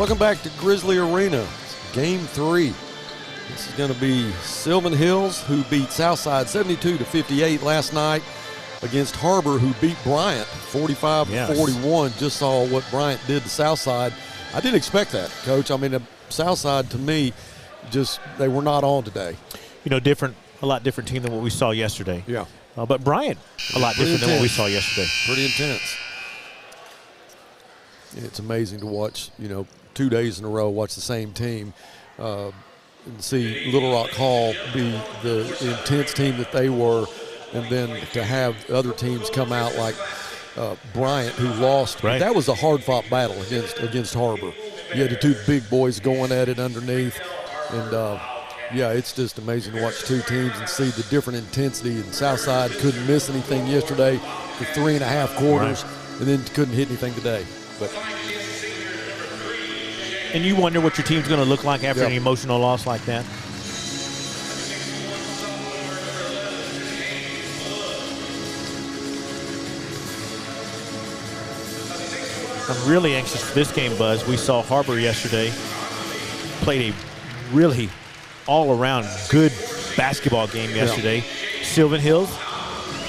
Welcome back to Grizzly Arena. Game 3. This is going to be Sylvan Hills, who beat Southside 72-58 last night, against Har-Ber, who beat Bryant 45-41. Just saw what Bryant did to Southside. I didn't expect that, Coach. I mean, Southside, to me, just they were not on today. You know, a lot different team than what we saw yesterday. Yeah. But Bryant, a lot different than what we saw yesterday. Pretty intense. It's amazing to watch, 2 days in a row, watch the same team and see Little Rock Hall be the intense team that they were, and then to have other teams come out like Bryant, who lost. Right. That was a hard-fought battle against Har-Ber. You had the two big boys going at it underneath, and it's just amazing to watch two teams and see the different intensity. And Southside couldn't miss anything yesterday for 3.5 quarters, and then couldn't hit anything today. And you wonder what your team's going to look like after an emotional loss like that. I'm really anxious for this game, Buzz. We saw Har-Ber yesterday, played a really all-around good basketball game yesterday. Sylvan Hills,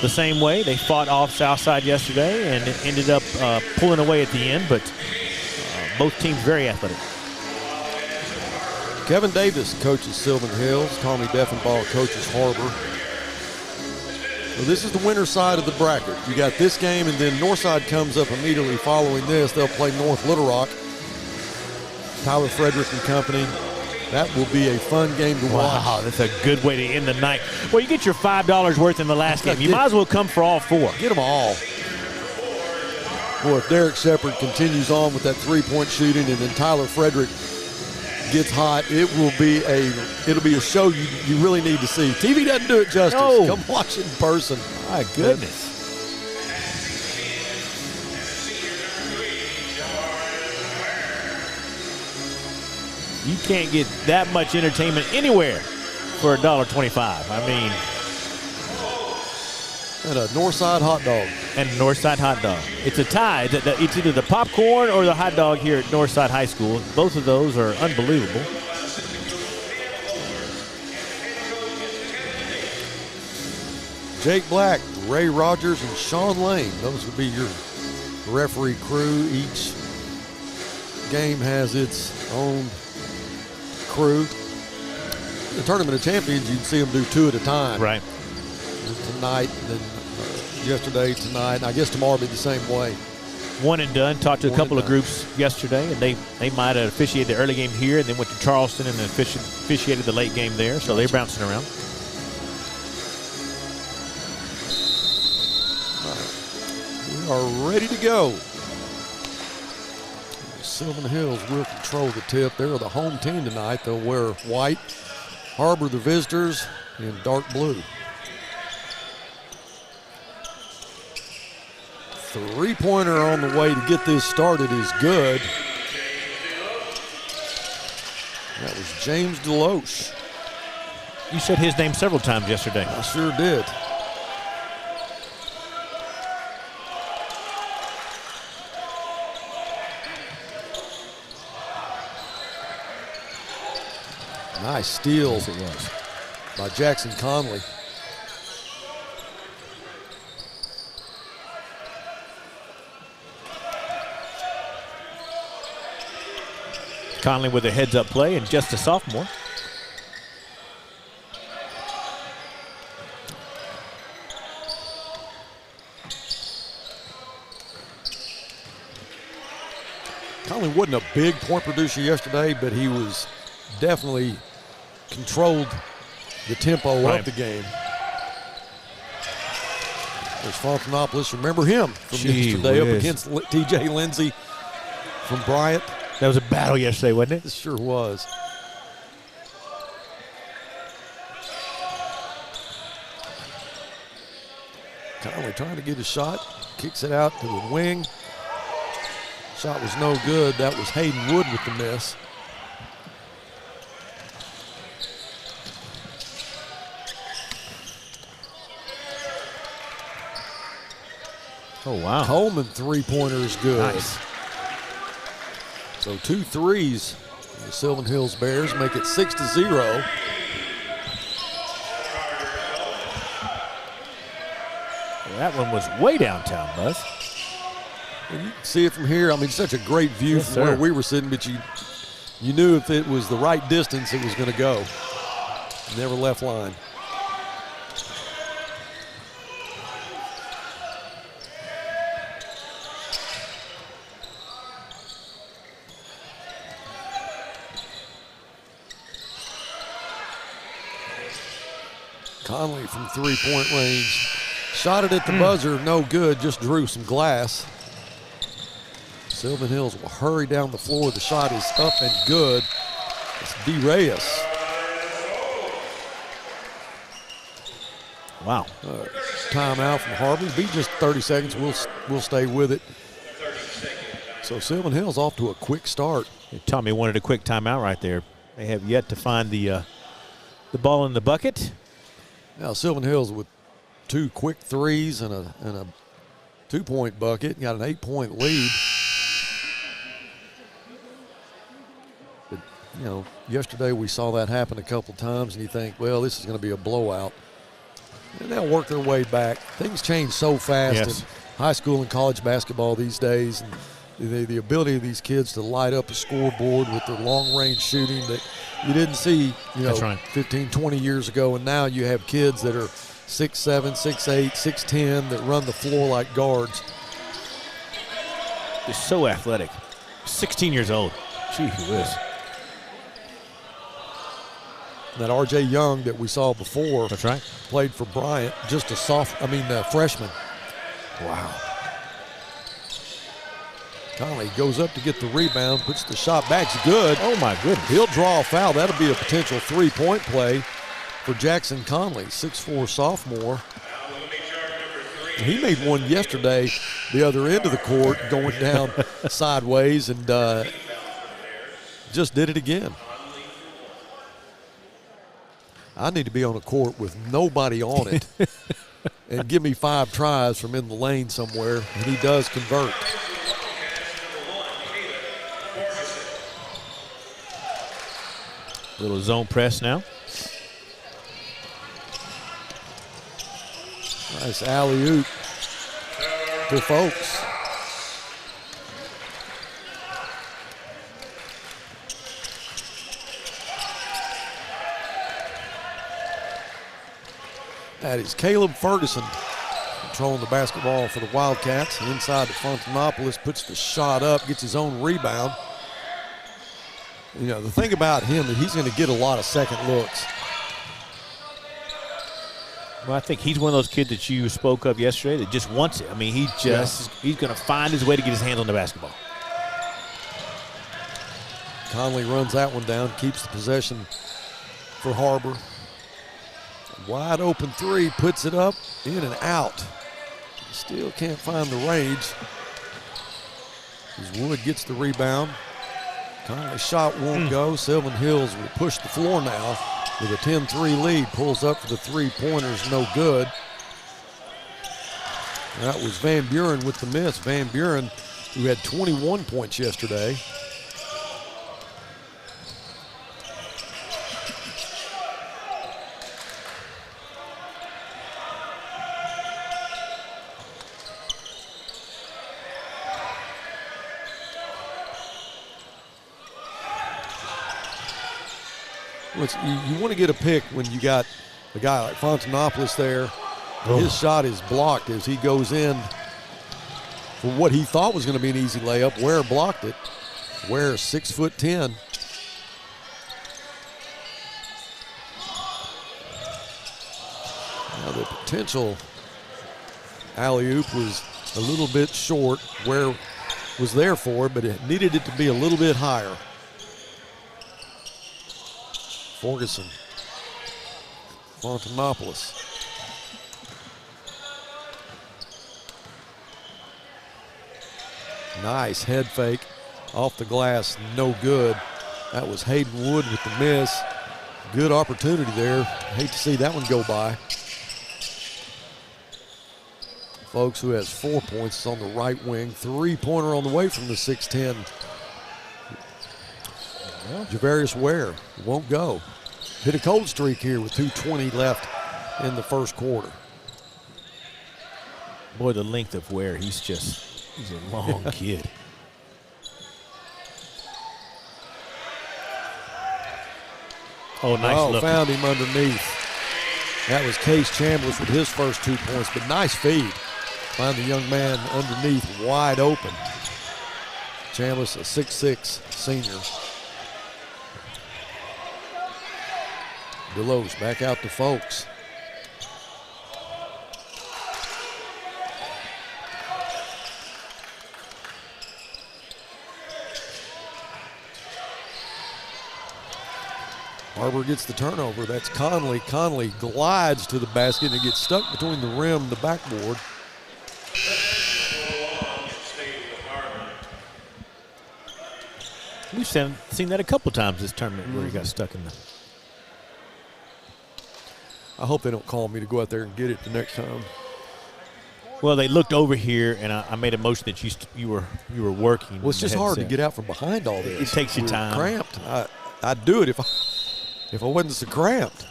the same way. They fought off Southside yesterday and ended up pulling away at the end, but both teams very athletic. Kevin Davis coaches Sylvan Hills. Tommy Deffenbaugh coaches Har-Ber. Well, this is the winner side of the bracket. You got this game, and then Northside comes up immediately following this. They'll play North Little Rock. Tyler Frederick and company. That will be a fun game to watch. Wow, that's a good way to end the night. Well, you get your $5 worth in the last game. You might as well come for all four. Get them all. Boy, if Derek Shepard continues on with that three-point shooting, and then Tyler Frederick gets hot, it'll be a show you really need to see. TV doesn't do it justice. No. Come watch it in person. My goodness. You can't get that much entertainment anywhere for $1.25. I mean, and a Northside hot dog. And a Northside hot dog. It's a tie. It's either the popcorn or the hot dog here at Northside High School. Both of those are unbelievable. Jake Black, Ray Rogers, and Sean Lane. Those would be your referee crew. Each game has its own crew. The Tournament of Champions, you can see them do two at a time. Right. Tonight, then yesterday, tonight, and I guess tomorrow will be the same way. One and done. Talked to a couple of groups yesterday, and they might have officiated the early game here and then went to Charleston and officiated the late game there, so they're bouncing around. We are ready to go. Sylvan Hills will control the tip. They're the home team tonight. They'll wear white. Har-Ber, the visitors, in dark blue. Three-pointer on the way to get this started is good. That was James Deloche. You said his name several times yesterday. I sure did. Nice steal. Yes, it was. By Jackson Conley. Conley with a heads-up play and just a sophomore. Conley wasn't a big point producer yesterday, but he was definitely controlled the tempo of the game. There's Fontanopoulos. Remember him from yesterday up against TJ Lindsay from Bryant. That was a battle yesterday, wasn't it? It sure was. Conley trying to get a shot. Kicks it out to the wing. Shot was no good. That was Hayden Wood with the miss. Oh, wow. Coleman three-pointer is good. Nice. So 2 threes. The Sylvan Hills Bears make it 6-0. That one was way downtown, Buzz. And you can see it from here. I mean, such a great view Yes, from where sir. we were sitting, but you knew if it was the right distance, it was going to go. Never left line. Conley from three-point range. Shot it at the buzzer, no good, just drew some glass. Sylvan Hills will hurry down the floor. The shot is up and good. It's D. Reyes. Wow. Timeout from Har-Ber. Be just 30 seconds. We'll stay with it. So Sylvan Hills off to a quick start. Tommy wanted a quick timeout right there. They have yet to find the ball in the bucket. Now Sylvan Hills with 2 quick threes and a 2-point bucket. Got an 8-point lead. But, you know, yesterday we saw that happen a couple times, and you think, well, this is going to be a blowout. And they'll work their way back. Things change so fast Yes. in high school and college basketball these days. And the ability of these kids to light up a scoreboard with their long-range shooting that you didn't see, That's right. 15, 20 years ago. And now you have kids that are 6'7", 6'8", 6'10", that run the floor like guards. They're so athletic. 16 years old. Gee whiz. That R.J. Young that we saw before That's right. played for Bryant, just a freshman. Wow. Conley goes up to get the rebound, puts the shot back. It's good. Oh, my goodness. He'll draw a foul. That'll be a potential three-point play for Jackson Conley, 6'4" sophomore. He made one yesterday, the other end of the court, going down sideways, and just did it again. I need to be on a court with nobody on it and give me 5 tries from in the lane somewhere, and he does convert. Little zone press now. Nice alley-oop to Folks. That is Caleb Ferguson controlling the basketball for the Wildcats. Inside to Fontanopoulos, puts the shot up, gets his own rebound. You know, the thing about him is he's going to get a lot of second looks. Well, I think he's one of those kids that you spoke of yesterday that just wants it. I mean, he's going to find his way to get his hands on the basketball. Conley runs that one down, keeps the possession for Har-Ber. Wide open three, puts it up, in and out. Still can't find the range. As Wood gets the rebound. Conley's shot won't go. Sylvan Hills will push the floor now with a 10-3 lead. Pulls up for the three-pointers, no good. That was Van Buren with the miss. Van Buren, who had 21 points yesterday. You want to get a pick when you got a guy like Fontanopoulos there. Oh. His shot is blocked as he goes in for what he thought was going to be an easy layup. Ware blocked it. Ware 6'10". Now the potential alley-oop was a little bit short. Ware was there for it, but it needed it to be a little bit higher. Ferguson, Fontanopoulos. Nice head fake off the glass, no good. That was Hayden Wood with the miss. Good opportunity there. Hate to see that one go by. Folks, who has 4 points, is on the right wing. Three-pointer on the way from the 6'10" Javarius Ware won't go. Hit a cold streak here with 2:20 left in the first quarter. Boy, the length of Ware, he's a long kid. Oh, nice look. Found him underneath. That was Case Chambliss with his first 2 points, but nice feed. Find the young man underneath wide open. Chambliss, a 6'6" senior. Delos back out to Folks. Har-Ber gets the turnover. That's Conley. Conley glides to the basket and gets stuck between the rim and the backboard. We've seen that a couple times this tournament where he got stuck in the. I hope they don't call me to go out there and get it the next time. Well, they looked over here, and I made a motion that you were working. Well, it's just hard to get out from behind all this. It takes you time. Cramped. I'd do it if I wasn't so cramped.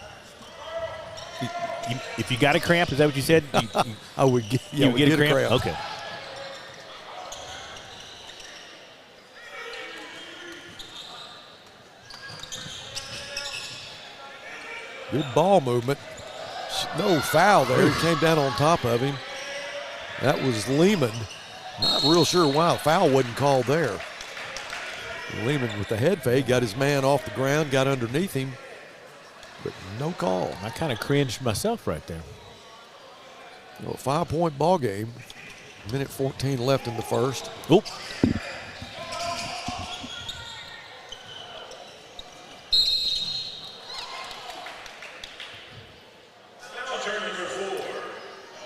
If you got a cramp, is that what you said? I would get, you would get a cramp? Okay. Good ball movement. No foul there. He came down on top of him. That was Lehman. Not real sure why a foul wasn't called there. Lehman with the head fade got his man off the ground, got underneath him, but no call. I kind of cringed myself right there. A 5-point ball game. Minute 14 left in the first. Oop.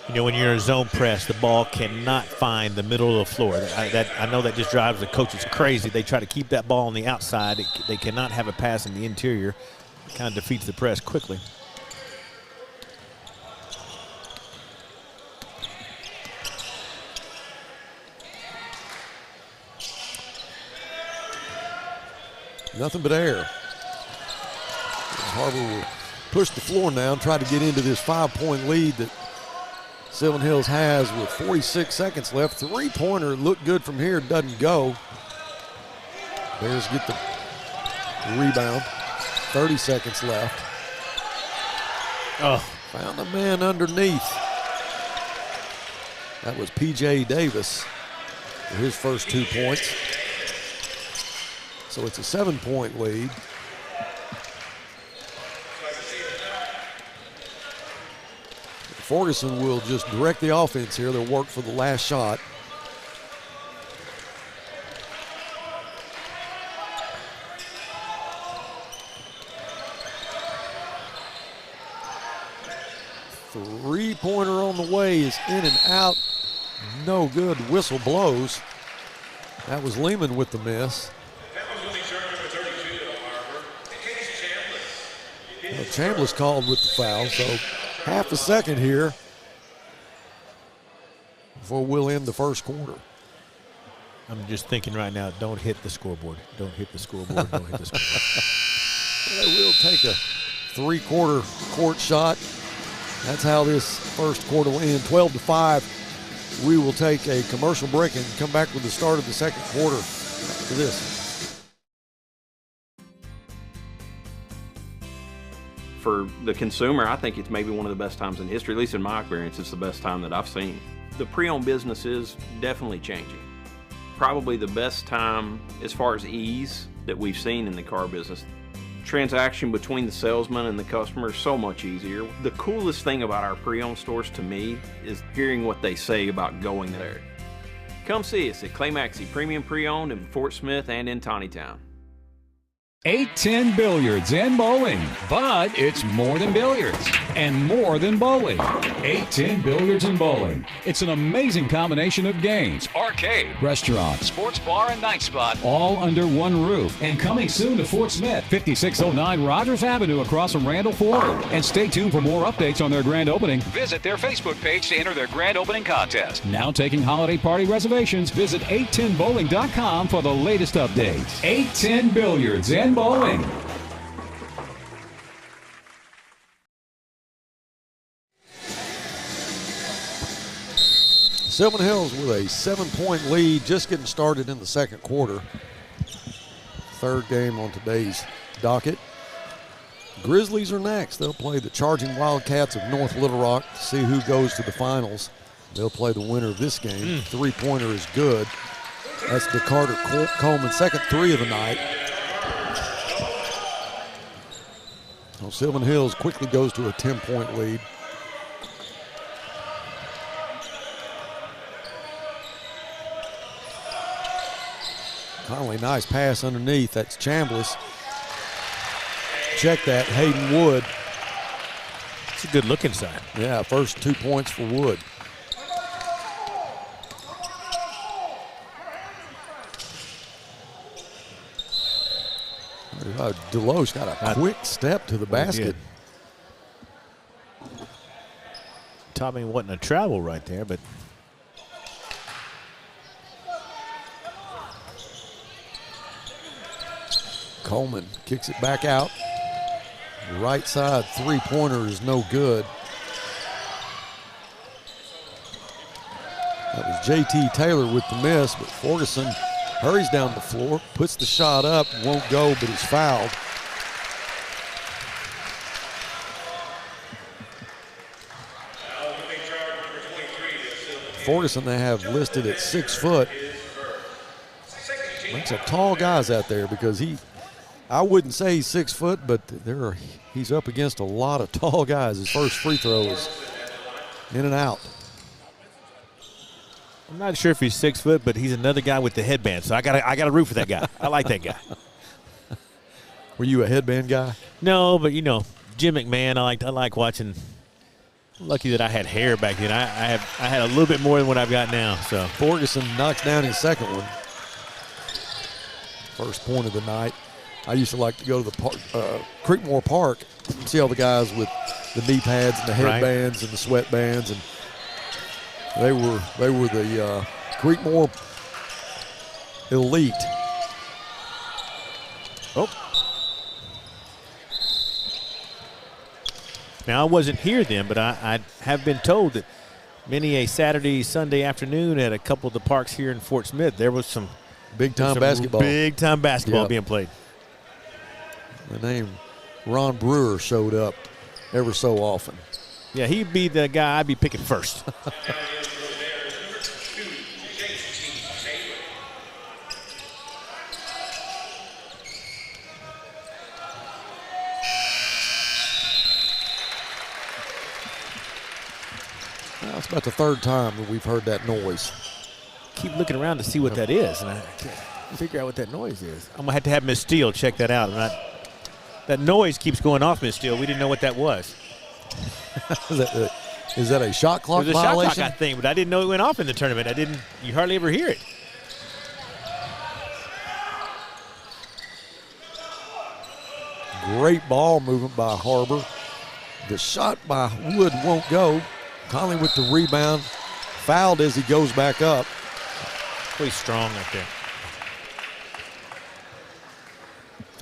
You know, when you're in zone press, the ball cannot find the middle of the floor. I know that just drives the coaches crazy. They try to keep that ball on the outside. They cannot have a pass in the interior. It kind of defeats the press quickly. Nothing but air. Har-Ber will push the floor now and try to get into this 5-point lead that Sylvan Hills has with 46 seconds left. Three-pointer looked good from here, doesn't go. Bears get the rebound. 30 seconds left. Oh, found a man underneath. That was P.J. Davis for his first 2 points. So it's a 7-point lead. Ferguson will just direct the offense here. They'll work for the last shot. Three-pointer on the way is in and out. No good. Whistle blows. That was Lehman with the miss. Well, Chambliss called with the foul, so half a second here before we'll end the first quarter. I'm just thinking right now, don't hit the scoreboard. Don't hit the scoreboard. Don't hit the scoreboard. They will take a three-quarter court shot. That's how this first quarter will end. 12-5. We will take a commercial break and come back with the start of the second quarter after this. For the consumer, I think it's maybe one of the best times in history, at least in my experience, it's the best time that I've seen. The pre-owned business is definitely changing. Probably the best time as far as ease that we've seen in the car business. Transaction between the salesman and the customer is so much easier. The coolest thing about our pre-owned stores to me is hearing what they say about going there. Come see us at Clay Maxey Premium Pre-Owned in Fort Smith and in Tawnytown. 810 Billiards and Bowling, but it's more than billiards. and more than bowling. 810 Billiards and Bowling. It's an amazing combination of games, arcade, restaurant, sports bar, and night spot, all under one roof. And coming soon to Fort Smith, 5609 Rogers Avenue across from Randall Ford. And stay tuned for more updates on their grand opening. Visit their Facebook page to enter their grand opening contest. Now taking holiday party reservations. Visit 810bowling.com for the latest updates. 810 Billiards and Bowling. Sylvan Hills with a 7-point lead, just getting started in the second quarter. Third game on today's docket. Grizzlies are next. They'll play the Charging Wildcats of North Little Rock to see who goes to the finals. They'll play the winner of this game. Three-pointer is good. That's DeCarter Coleman's second three of the night. Well, Sylvan Hills quickly goes to a 10-point lead. Conley, nice pass underneath. That's Chambliss. Check that, Hayden Wood. It's a good look inside. Yeah, first 2 points for Wood. Deloche got a quick step to the basket. Tommy wasn't a travel right there, but Coleman kicks it back out. Right side three-pointer is no good. That was J.T. Taylor with the miss, but Ferguson hurries down the floor, puts the shot up, won't go, but is fouled. Ferguson they have listed at 6 foot. Bunch of tall guys out there because I wouldn't say he's 6 foot, but he's up against a lot of tall guys. His first free throw is in and out. I'm not sure if he's 6 foot, but he's another guy with the headband. So I got root for that guy. I like that guy. Were you a headband guy? No, but you know, Jim McMahon. I like watching. I'm lucky that I had hair back then. I had a little bit more than what I've got now. So Ferguson knocks down his second one. First point of the night. I used to like to go to the Creekmore Park and see all the guys with the knee pads and the headbands and the sweatbands, and they were the Creekmore elite. Oh. Now, I wasn't here then, but I have been told that many a Saturday, Sunday afternoon at a couple of the parks here in Fort Smith, there was some big-time basketball. Big-time basketball being played. The name Ron Brewer showed up ever so often. Yeah, he'd be the guy I'd be picking first. It's about the third time that we've heard that noise. Keep looking around to see what that is, and I can't figure out what that noise is. I'm going to have Miss Steele check that out. That noise keeps going off, Miss Steele. We didn't know what that was. Is that a shot clock violation? It was a violation? shot clock, I think, but I didn't know it went off in the tournament. You hardly ever hear it. Great ball movement by Har-Ber. The shot by Wood won't go. Conley with the rebound. Fouled as he goes back up. Pretty strong right there.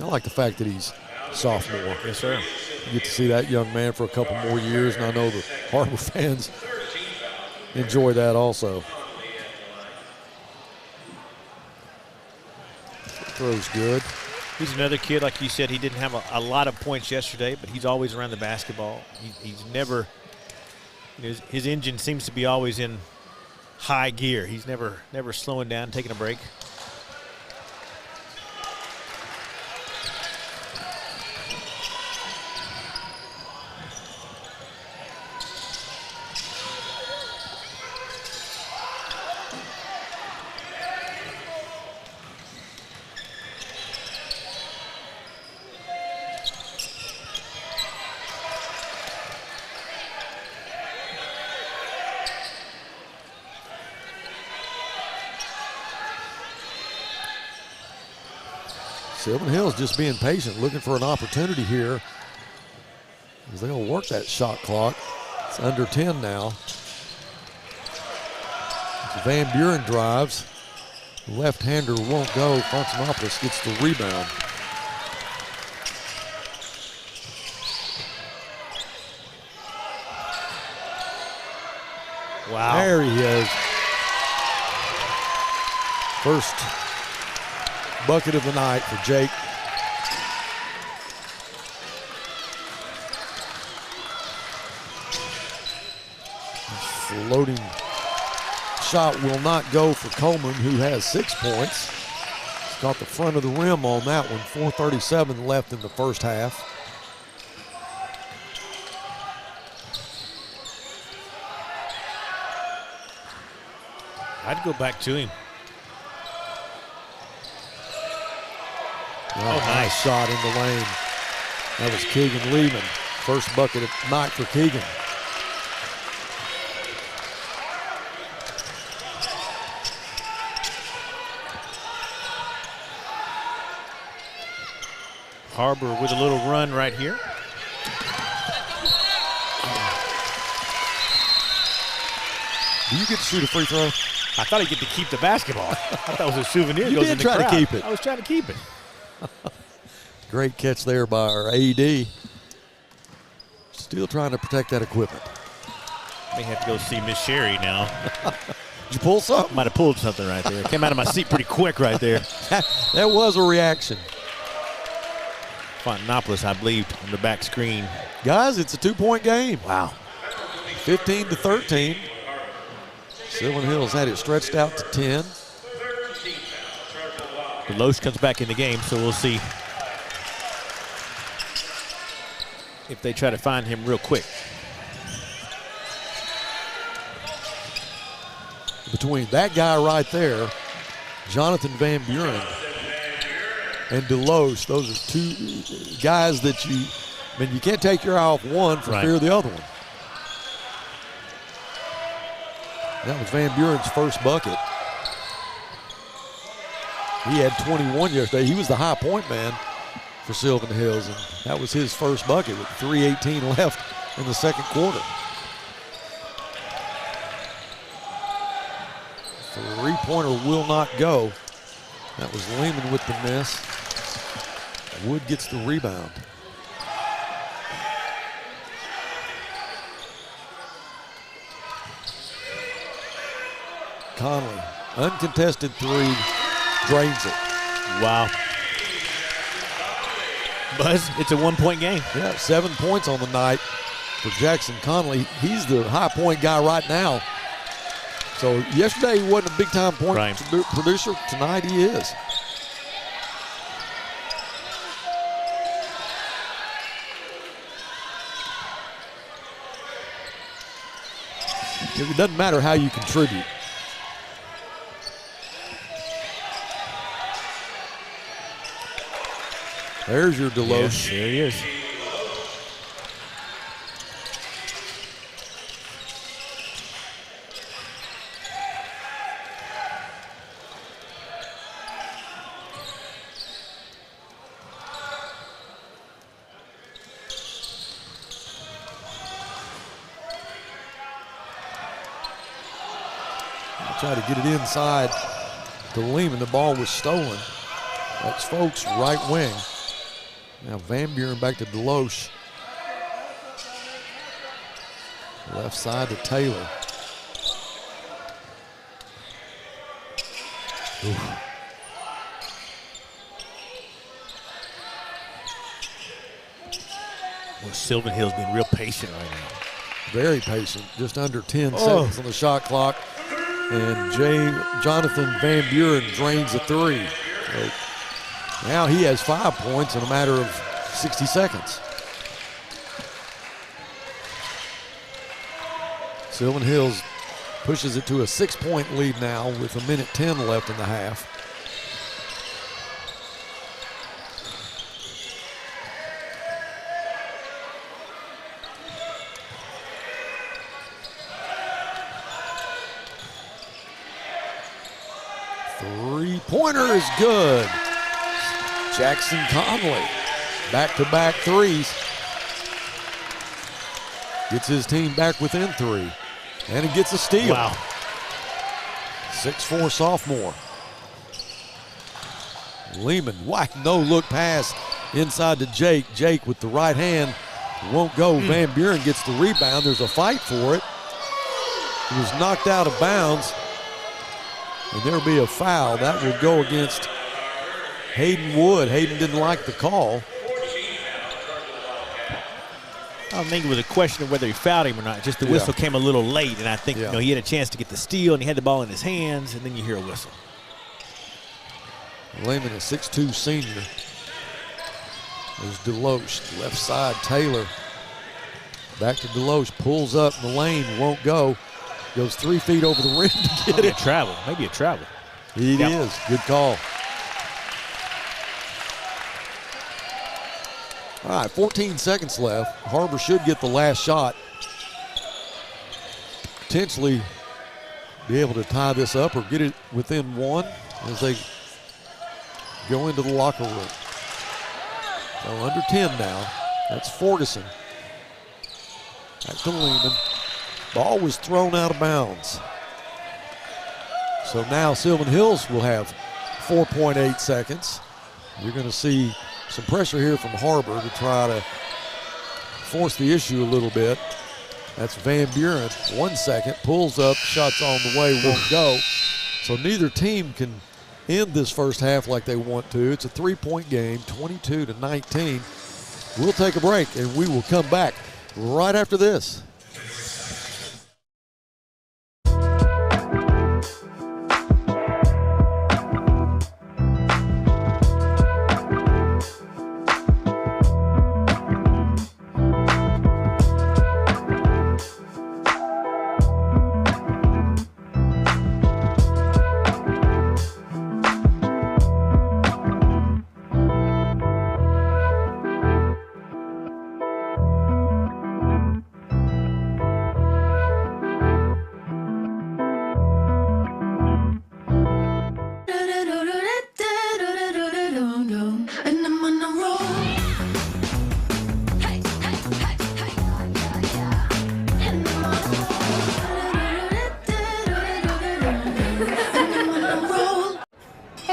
I like the fact that he's sophomore. Yes, sir. You get to see that young man for a couple more years, and I know the Har-Ber fans enjoy that also. Throw's good. He's another kid, like you said, he didn't have a lot of points yesterday, but he's always around the basketball. He's never – his engine seems to be always in high gear. He's never slowing down, taking a break. Sylvan Hills just being patient, looking for an opportunity here. As they'll work that shot clock. It's under 10 now. Van Buren drives. Left-hander won't go. Fontanopoulos gets the rebound. Wow. There he is. First bucket of the night for Jake. Floating shot will not go for Coleman, who has 6 points. He's got the front of the rim on that one. 4:37 left in the first half. I'd go back to him. Oh, nice shot in the lane. That was Keegan Lehman. First bucket of the night for Keegan. Har-Ber with a little run right here. Do you get to shoot a free throw? I thought he'd get to keep the basketball. I thought it was a souvenir. You Goes did in the try to crowd. keep it. I was trying to keep it. Great catch there by our AD. Still trying to protect that equipment. May have to go see Miss Sherry now. Did you pull something? Might have pulled something right there. Came out of my seat pretty quick right there. That was a reaction. Fontanopoulos, I believe, on the back screen. Guys, it's a 2-point game. Wow. 15-13. Sylvan Hills had it stretched out to 10. Loesch comes back in the game, so we'll see if they try to find him real quick. Between that guy right there, Jonathan Van Buren, and Deloche, those are two guys that you can't take your eye off one for fear of the other one. That was Van Buren's first bucket. He had 21 yesterday. He was the high point man for Sylvan Hills, and that was his first bucket with 3:18 left in the second quarter. Three-pointer will not go. That was Lehman with the miss. Wood gets the rebound. Conley, uncontested three, drains it. Wow. Buzz, it's a 1-point game. Yeah, 7 points on the night for Jackson Conley. He's the high point guy right now. So yesterday he wasn't a big time point producer. Tonight he is. It doesn't matter how you contribute. There's your Deloche. Yes, there he is. Try to get it inside to Lehman. The ball was stolen. That's Folks, right wing. Now Van Buren back to Deloche. Left side to Taylor. Oof. Well, Sylvan Hill's been real patient right now. Very patient. Just under 10 seconds on the shot clock. And Jonathan Van Buren drains a three. So now he has 5 points in a matter of 60 seconds. Sylvan Hills pushes it to a 6-point lead now with 1:10 left in the half. Three-pointer is good. Jackson Conley, back-to-back threes. Gets his team back within 3. And he gets a steal. Wow. 6'4" sophomore. Lehman, wide no-look pass inside to Jake. Jake with the right hand won't go. Van Buren gets the rebound. There's a fight for it. He was knocked out of bounds. And there'll be a foul. That will go against Hayden Wood. Hayden didn't like the call. I don't think it was a question of whether he fouled him or not. Just the whistle came a little late, and I think he had a chance to get the steal, and he had the ball in his hands, and then you hear a whistle. Lehman, a 6'2" senior. There's Deloche, left side, Taylor. Back to Deloche, pulls up in the lane, won't go. Goes 3 feet over the rim to get it. Maybe a travel. It is. Good call. All right, 14 seconds left. Har-Ber should get the last shot. Potentially be able to tie this up or get it within 1 as they go into the locker room. So under 10 now. That's Ferguson. Back to Lehman. Ball was thrown out of bounds. So now Sylvan Hills will have 4.8 seconds. You're going to see some pressure here from Har-Ber to try to force the issue a little bit. That's Van Buren, 1 second, pulls up, shots on the way, won't go. So neither team can end this first half like they want to. It's a 3-point game, 22-19. We'll take a break and we will come back right after this.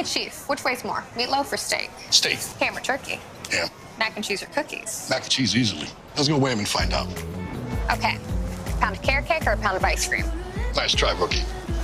Chief, which weighs more, meatloaf or steak? Steak. Ham or turkey? Ham. Mac and cheese or cookies? Mac and cheese easily. Let's go weigh them and find out. Okay. A pound of carrot cake or a pound of ice cream? Nice try, rookie.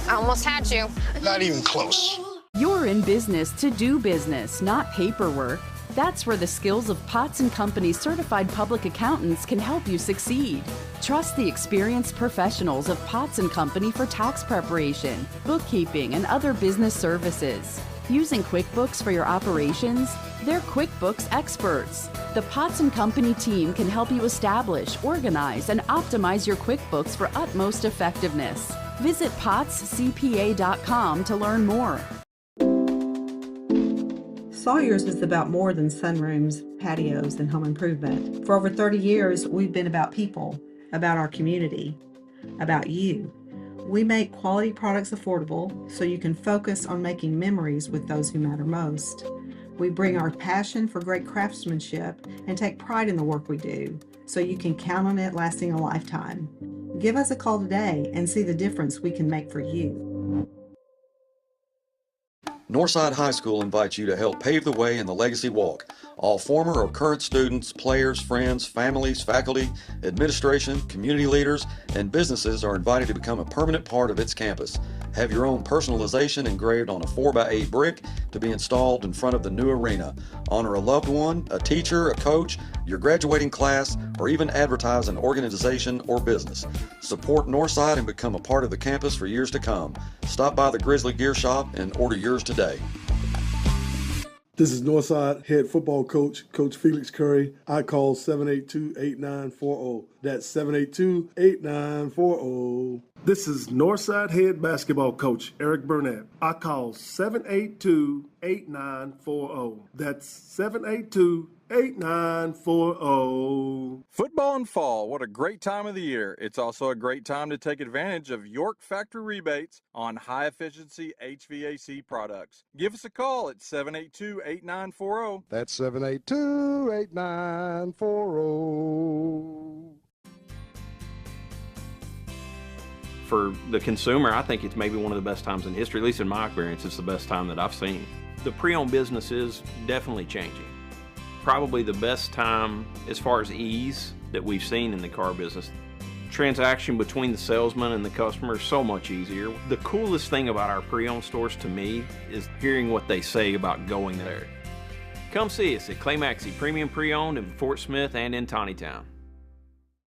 I almost had you. Not even close. You're in business to do business, not paperwork. That's where the skills of Potts & Company certified public accountants can help you succeed. Trust the experienced professionals of Potts & Company for tax preparation, bookkeeping, and other business services. Using QuickBooks for your operations? They're QuickBooks experts. The Potts & Company team can help you establish, organize, and optimize your QuickBooks for utmost effectiveness. Visit pottscpa.com to learn more. Sawyer's is about more than sunrooms, patios, and home improvement. For over 30 years, we've been about people, about our community, about you. We make quality products affordable so you can focus on making memories with those who matter most. We bring our passion for great craftsmanship and take pride in the work we do so you can count on it lasting a lifetime. Give us a call today and see the difference we can make for you. Northside High School invites you to help pave the way in the Legacy Walk. All former or current students, players, friends, families, faculty, administration, community leaders, and businesses are invited to become a permanent part of its campus. Have your own personalization engraved on a 4x8 brick to be installed in front of the new arena. Honor a loved one, a teacher, a coach, your graduating class, or even advertise an organization or business. Support Northside and become a part of the campus for years to come. Stop by the Grizzly Gear Shop and order yours today. This is Northside head football coach, Coach Felix Curry. I call 782-8940. That's 782-8940. This is Northside head basketball coach, Eric Burnett. I call 782-8940. That's 72-8940. Football in fall, what a great time of the year. It's also a great time to take advantage of York factory rebates on high-efficiency HVAC products. Give us a call at 782-8940. That's 782-8940. For the consumer, I think it's maybe one of the best times in history, at least in my experience, it's the best time that I've seen. The pre-owned business is definitely changing. Probably the best time as far as ease that we've seen in the car business. Transaction between the salesman and the customer is so much easier. The coolest thing about our pre-owned stores to me is hearing what they say about going there. Come see us at Clay Maxey Premium Pre-Owned in Fort Smith and in Tawnytown.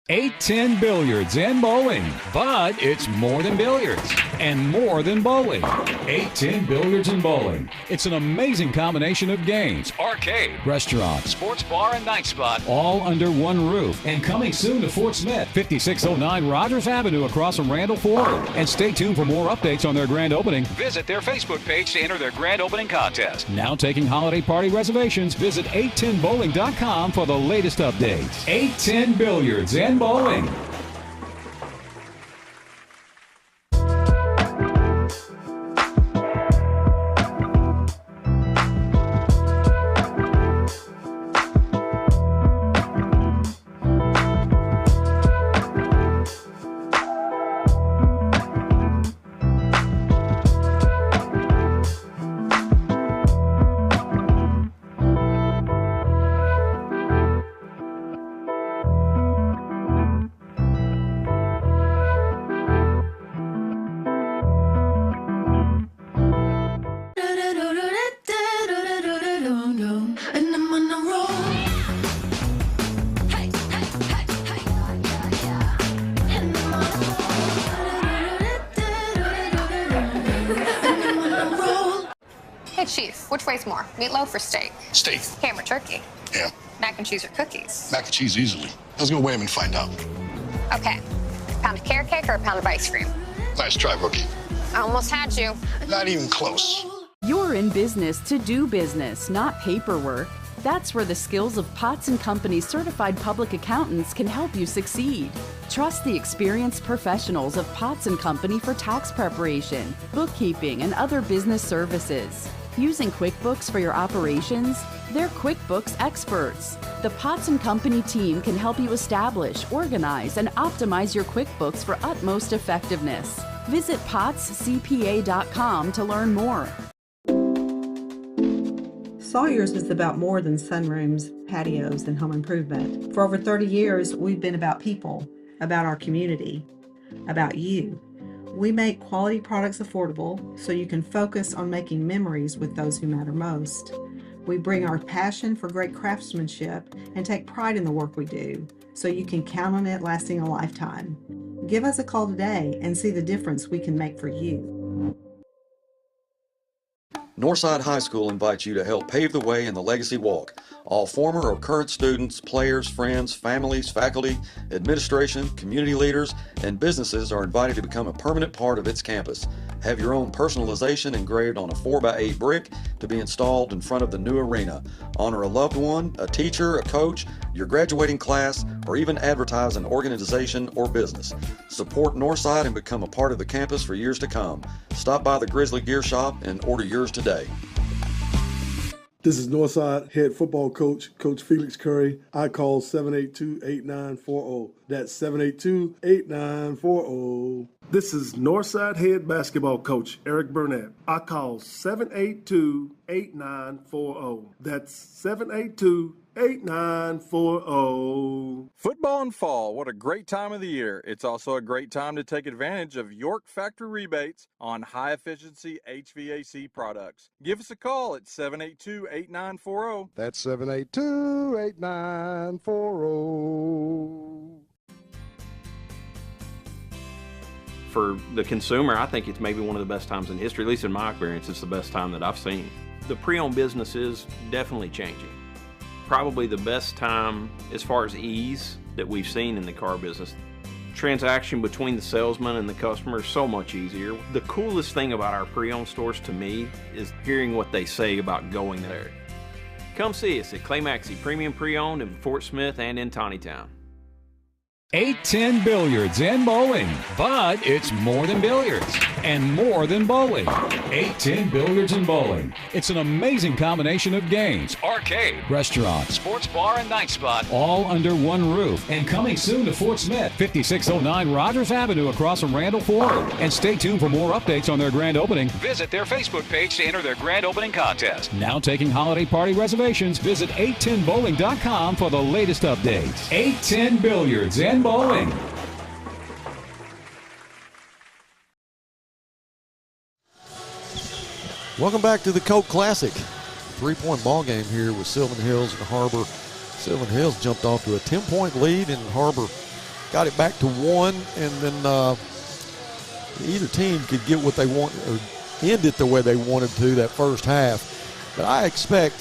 810 Billiards and Bowling, but it's more than billiards and more than bowling. 810 Billiards and Bowling. It's an amazing combination of games, arcade, restaurant, sports bar, and night spot, all under one roof. And coming soon to Fort Smith, 5609 Rogers Avenue across from Randall Ford. And stay tuned for more updates on their grand opening. Visit their Facebook page to enter their grand opening contest. Now taking holiday party reservations, visit 810bowling.com for the latest updates. 810 Billiards and Bowling. Hey, Chief, which weighs more, meatloaf or steak? Steak. Ham or turkey? Yeah. Mac and cheese or cookies? Mac and cheese easily. Let's go weigh them and find out. Okay. Pound of carrot cake or a pound of ice cream? Nice try, rookie. I almost had you. Not even close. You're in business to do business, not paperwork. That's where the skills of Potts & Company certified public accountants can help you succeed. Trust the experienced professionals of Potts & Company for tax preparation, bookkeeping, and other business services. Using QuickBooks for your operations? They're QuickBooks experts. The Potts & Company team can help you establish, organize, and optimize your QuickBooks for utmost effectiveness. Visit pottscpa.com to learn more. Sawyer's is about more than sunrooms, patios, and home improvement. For over 30 years, we've been about people, about our community, about you. We make quality products affordable so you can focus on making memories with those who matter most. We bring our passion for great craftsmanship and take pride in the work we do so you can count on it lasting a lifetime. Give us a call today and see the difference we can make for you. Northside High School invites you to help pave the way in the Legacy Walk. All former or current students, players, friends, families, faculty, administration, community leaders, and businesses are invited to become a permanent part of its campus. Have your own personalization engraved on a 4x8 brick to be installed in front of the new arena. Honor a loved one, a teacher, a coach, your graduating class, or even advertise an organization or business. Support Northside and become a part of the campus for years to come. Stop by the Grizzly Gear Shop and order yours today. This is Northside head football coach, Coach Felix Curry. I call 782-8940. That's 782-8940. This is Northside head basketball coach Eric Burnett. I call 782-8940. That's 782-8940. Football in fall, what a great time of the year. It's also a great time to take advantage of York factory rebates on high-efficiency HVAC products. Give us a call at 782-8940. That's 782-8940. For the consumer, I think it's maybe one of the best times in history, at least in my experience, it's the best time that I've seen. The pre-owned business is definitely changing. Probably the best time as far as ease that we've seen in the car business. Transaction between the salesman and the customer is so much easier. The coolest thing about our pre-owned stores to me is hearing what they say about going there. Come see us at Clay Maxey Premium Pre-Owned in Fort Smith and in Tawnytown. 810 Billiards and Bowling, but it's more than billiards and more than bowling. 810 Billiards and Bowling. It's an amazing combination of games, arcade, restaurant, sports bar, and night spot, all under one roof. And coming soon to Fort Smith, 5609 Rogers Avenue across from Randall Ford. And stay tuned for more updates on their grand opening. Visit their Facebook page to enter their grand opening contest. Now taking holiday party reservations, visit 810bowling.com for the latest updates. 810 Billiards and Bowling. Welcome back to the Coke Classic. 3-point ball game here with Sylvan Hills and Har-Ber. Sylvan Hills jumped off to a 10-point lead, and Har-Ber got it back to 1, and then either team could get what they want or end it the way they wanted to that first half. But I expect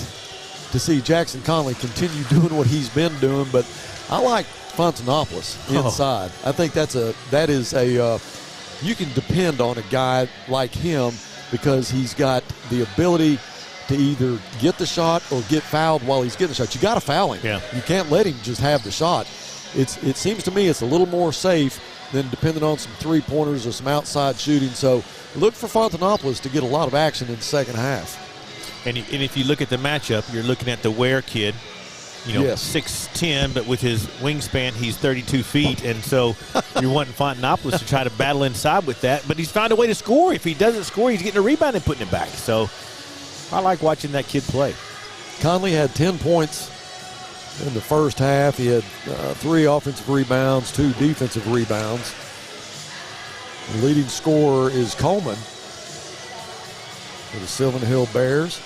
to see Jackson Conley continue doing what he's been doing, but I like Fontanopolis inside. I think that is a you can depend on a guy like him because he's got the ability to either get the shot or get fouled while he's getting the shot. You got to foul him. Yeah. You can't let him just have the shot. It seems to me it's a little more safe than depending on some three-pointers or some outside shooting. So look for Fontanopolis to get a lot of action in the second half. And if you look at the matchup, you're looking at the Ware kid. Yes. 6'10", but with his wingspan, he's 32 feet. And so you're wanting Fontanopolis to try to battle inside with that. But he's found a way to score. If he doesn't score, he's getting a rebound and putting it back. So I like watching that kid play. Conley had 10 points in the first half. He had 3 offensive rebounds, 2 defensive rebounds. The leading scorer is Coleman for the Sylvan Hill Bears.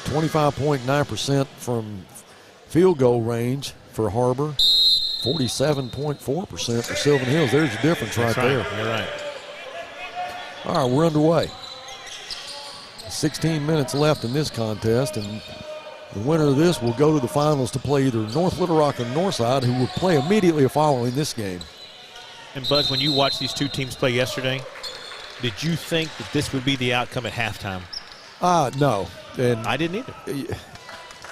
25.9% from field goal range for Har-Ber. 47.4% for Sylvan Hills. There's a difference right there. You're right. All right, we're underway. 16 minutes left in this contest, and the winner of this will go to the finals to play either North Little Rock or Northside, who will play immediately following this game. And, Buzz, when you watched these two teams play yesterday, did you think that this would be the outcome at halftime? No. And I didn't either.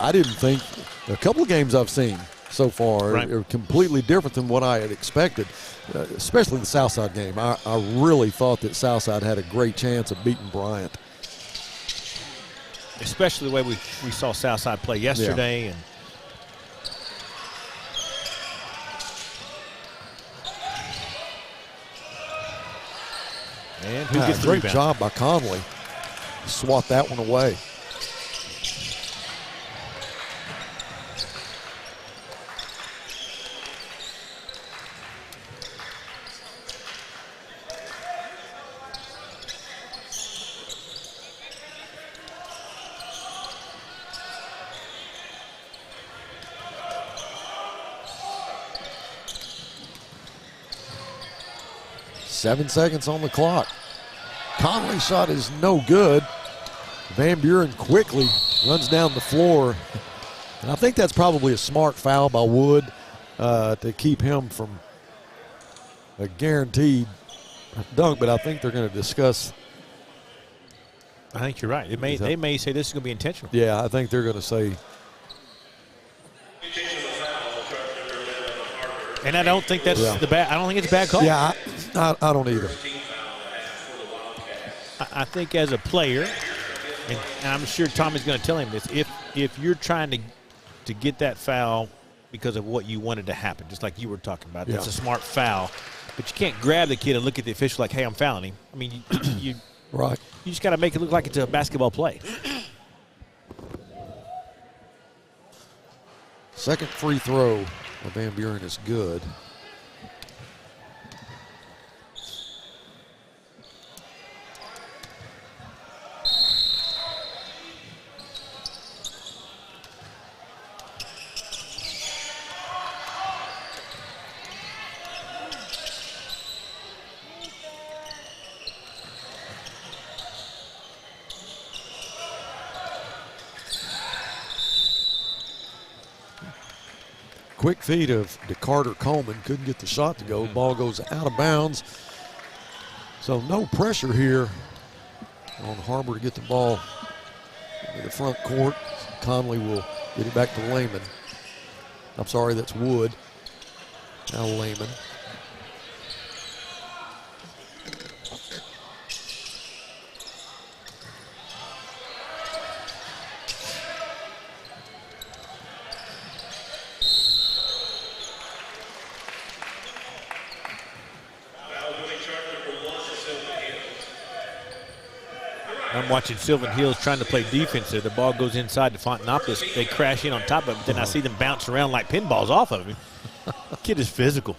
I didn't think. A couple of games I've seen so far are completely different than what I had expected, especially the Southside game. I really thought that Southside had a great chance of beating Bryant. Especially the way we saw Southside play yesterday. Yeah. And who gets the great rebound? job by Conley. Swat that one away. Seven seconds on the clock. Conley's shot is no good. Van Buren quickly runs down the floor. And I think that's probably a smart foul by Wood to keep him from a guaranteed dunk, but I think they're going to discuss. I think you're right. They may say this is going to be intentional. Yeah, I think they're going to say. And I don't think that's the bad. I don't think it's a bad call. Yeah, I don't either. I think as a player, and I'm sure Tommy's going to tell him this, if you're trying to get that foul because of what you wanted to happen, just like you were talking about, that's a smart foul. But you can't grab the kid and look at the official like, hey, I'm fouling him. I mean, you right. You just got to make it look like it's a basketball play. Second free throw of Van Buren is good. Quick feed of DeCarter Coleman. Couldn't get the shot to go. Ball goes out of bounds. So no pressure here on Har-Ber to get the ball into the front court. Conley will get it back to Lehman. I'm sorry, that's Wood. Now Lehman. I'm watching Sylvan Hills trying to play defense there. The ball goes inside to Fontanopolis. They crash in on top of him. Then I see them bounce around like pinballs off of him. Kid is physical.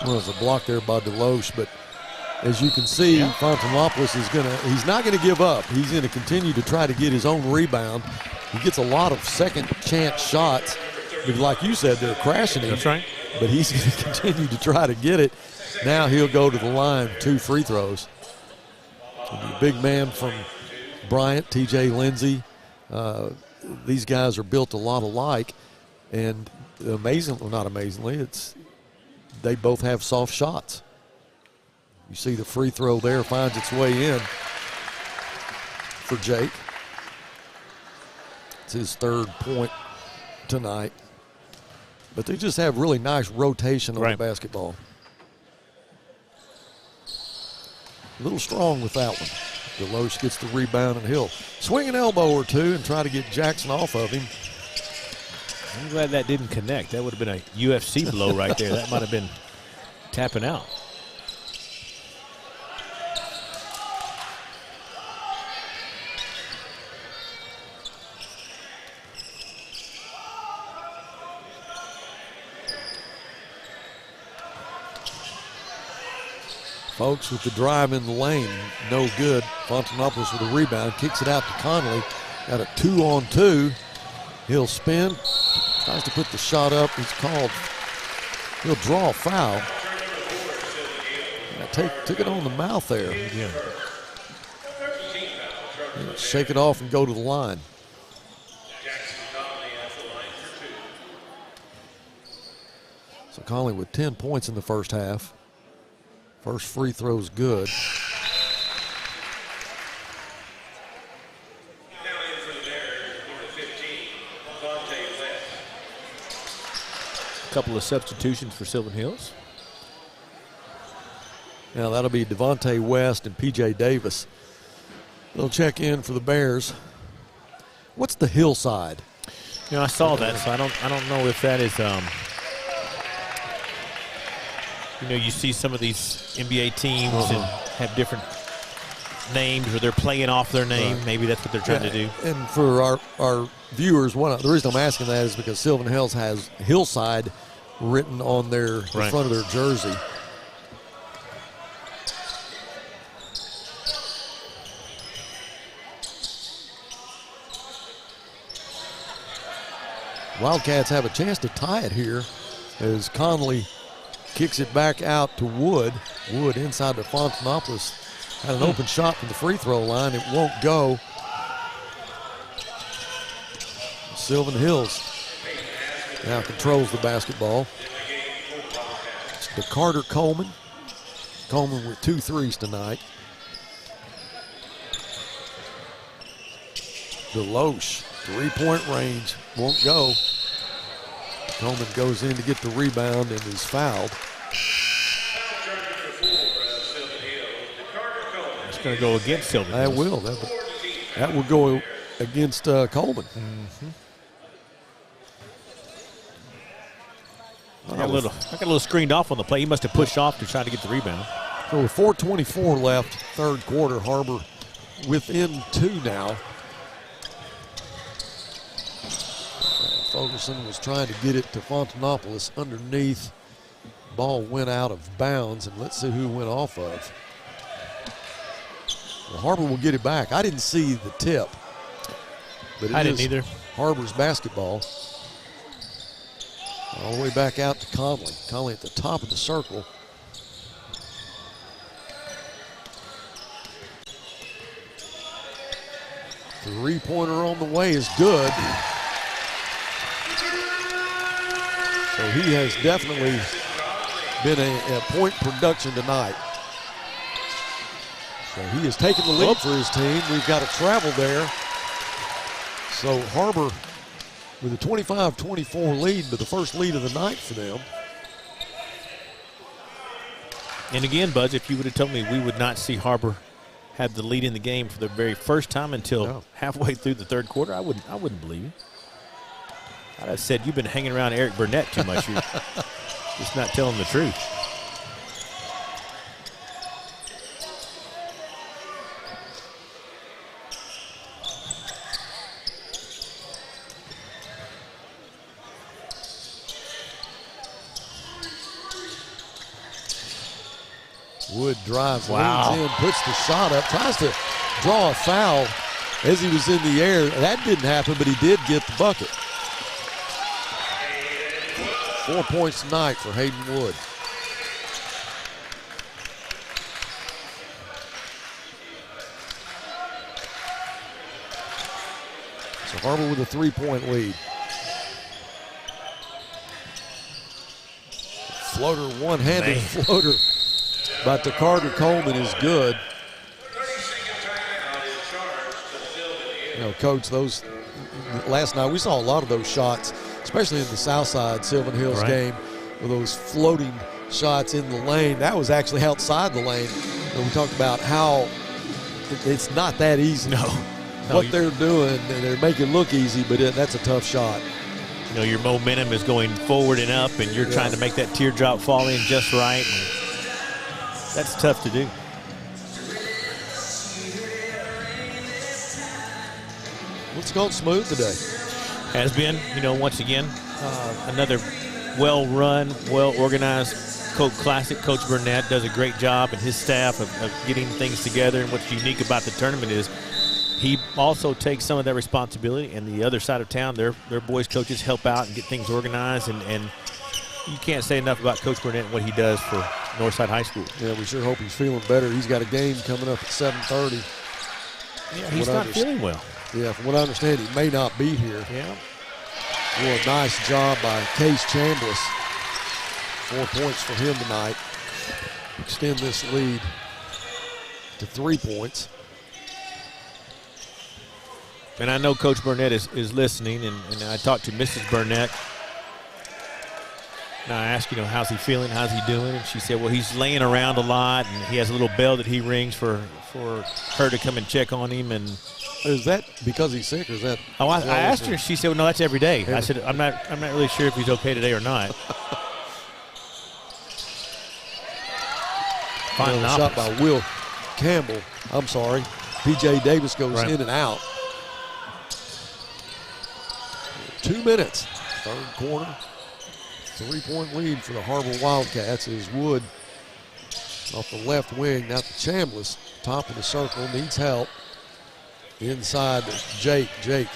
Well, there's a block there by Deloche, but as you can see, Fontanopolis he's not going to give up. He's going to continue to try to get his own rebound. He gets a lot of second chance shots. But like you said, they're crashing him. That's right. But he's going to continue to try to get it. Now he'll go to the line, 2 free throws. The big man from Bryant, TJ Lindsey. These guys are built a lot alike. And not amazingly, they both have soft shots. You see the free throw there finds its way in for Jake. It's his 3rd point tonight. But they just have really nice rotation on the basketball. A little strong with that one. Deloche gets the rebound, and he'll swing an elbow or two and try to get Jackson off of him. I'm glad that didn't connect. That would have been a UFC blow right there. That might have been tapping out. Folks with the drive in the lane, no good. Fontanopolis with a rebound, kicks it out to Conley. Got a 2-on-2. He'll spin, tries to put the shot up. He's called. He'll draw a foul. Took it on the mouth there. Yeah. He'll shake it off and go to the line. So Conley with 10 points in the first half. First free throw's good. A couple of substitutions for Sylvan Hills. Now that'll be Devontae West and P.J. Davis. They'll check in for the Bears. What's the Hillside? I saw that, so I don't know if that is. You see some of these NBA teams and have different names, or they're playing off their name. Right. Maybe that's what they're trying to do. And for our viewers, the reason I'm asking that is because Sylvan Hills has Hillside written on the front of their jersey. Wildcats have a chance to tie it here as Conley kicks it back out to Wood. Wood inside to Fontanopolis. Had an open shot from the free throw line. It won't go. Sylvan Hills now controls the basketball. It's to Carter Coleman. Coleman with 2 threes tonight. Deloche, 3-point range, won't go. Coleman goes in to get the rebound and is fouled. It's going to go against Sylvan. That will. That will go against Coleman. Mm-hmm. I got a little screened off on the play. He must have pushed off to try to get the rebound. So with 4:24 left, third quarter, Har-Ber within 2 now. Ferguson was trying to get it to Fontanopolis underneath. Ball went out of bounds, and let's see who it went off of. Well, Har-Ber will get it back. I didn't see the tip. But I didn't either. Har-Ber's basketball. All the way back out to Conley. Conley at the top of the circle. Three-pointer on the way is good. So he has definitely been a point production tonight. So he has taken the lead for his team. We've got a travel there. So Har-Ber with a 25-24 lead, but the first lead of the night for them. And again, Buzz, if you would have told me we would not see Har-Ber have the lead in the game for the very first time until halfway through the third quarter, I wouldn't believe you. I'd have said you've been hanging around Eric Burnett too much. You're just not telling the truth. Wood drives, leans in, puts the shot up, tries to draw a foul as he was in the air. That didn't happen, but he did get the bucket. 4 points tonight for Hayden Wood. So Har-Ber with a 3-point lead. Floater, one-handed floater by Carter Coleman is good. You know, Coach, those last night we saw a lot of those shots, especially in the Southside Sylvan Hills game, with those floating shots in the lane. That was actually outside the lane. And we talked about how it's not that easy. What they're doing, and they're making it look easy, but that's a tough shot. You know, your momentum is going forward and up, and you're trying to make that teardrop fall in just right. That's tough to do. It's gone smooth today. Has been, you know, once again, another well-run, well-organized Classic. Coach Burnett does a great job, and his staff of getting things together. And what's unique about the tournament is he also takes some of that responsibility, and the other side of town, their boys coaches help out and get things organized. And you can't say enough about Coach Burnett and what he does for Northside High School. Yeah, we sure hope he's feeling better. He's got a game coming up at 7:30. Yeah, he's not feeling well. Yeah, from what I understand, he may not be here. Yeah. Well, a nice job by Case Chambliss. 4 points for him tonight. Extend this lead to 3 points. And I know Coach Burnett is listening, and I talked to Mrs. Burnett. And I asked, you know, how's he feeling? How's he doing? And she said, well, he's laying around a lot, and he has a little bell that he rings for her to come and check on him. And is that because he's sick, or is that? Oh, I asked her. She said, well, no, that's every day. I said, I'm not really sure if he's okay today or not. Shot by Will Campbell. I'm sorry. P.J. Davis goes in and out. 2 minutes. Third quarter. 3-point lead for the Har-Ber Wildcats is Wood off the left wing. Now to Chambliss, top of the circle, needs help. Inside to Jake. Jake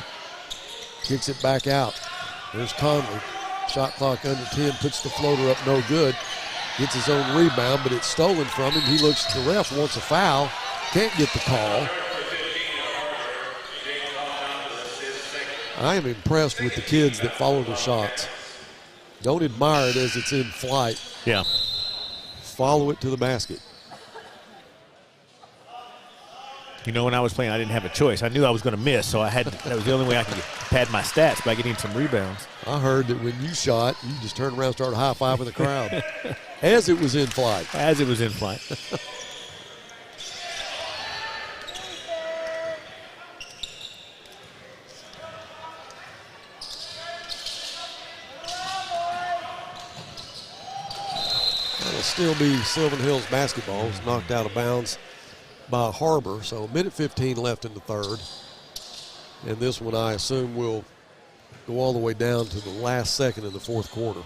kicks it back out. There's Conley. Shot clock under 10, puts the floater up, no good. Gets his own rebound, but it's stolen from him. He looks at the ref, wants a foul. Can't get the call. I am impressed with the kids that follow the shots. Don't admire it as it's in flight. Yeah. Follow it to the basket. You know, when I was playing, I didn't have a choice. I knew I was going to miss, so that was the only way I could pad my stats, by getting some rebounds. I heard that when you shot, you just turned around and started high-fiving the crowd. As it was in flight. As it was in flight. It'll still be Sylvan Hills basketball. It was knocked out of bounds by Har-Ber, so 1:15 left in the third. And this one, I assume, will go all the way down to the last second of the fourth quarter.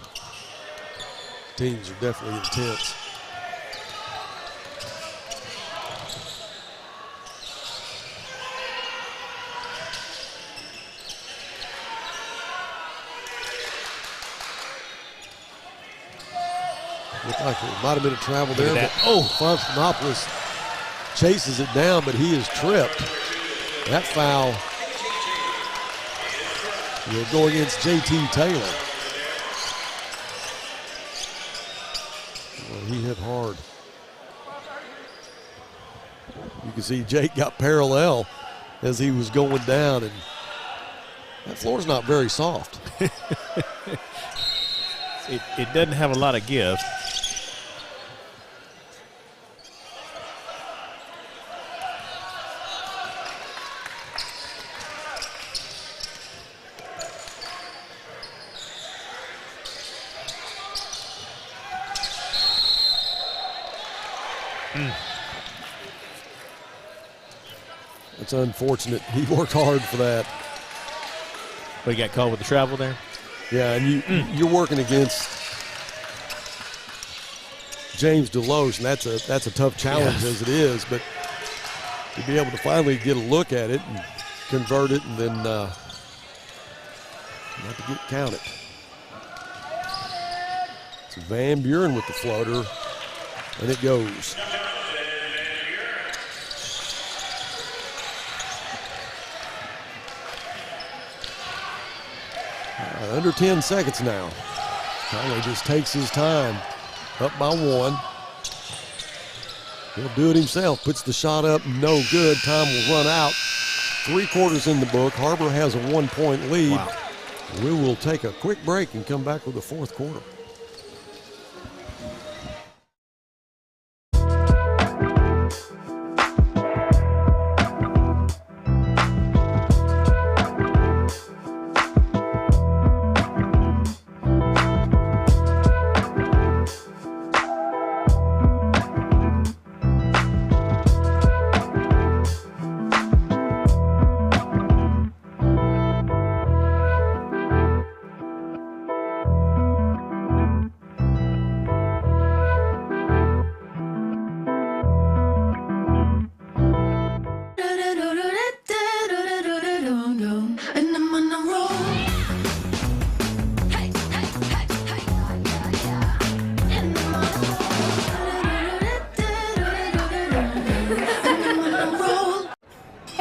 Teams are definitely intense. Looked like there might have been a travel there. But, Fontanopoulos chases it down, but he is tripped. That foul will go against J.T. Taylor. Well, he hit hard. You can see Jake got parallel as he was going down, and that floor's not very soft. It doesn't have a lot of give. It's unfortunate. He worked hard for that. But he got caught with the travel there? Yeah, and you're working against James Deloche, and that's a tough challenge as it is, but to be able to finally get a look at it and convert it and then not to get counted. It's Van Buren with the floater, and it goes. Under 10 seconds now. Conley just takes his time. Up by 1. He'll do it himself. Puts the shot up. No good. Time will run out. 3 quarters in the book. Har-Ber has a 1-point lead. Wow. We will take a quick break and come back with the 4th quarter.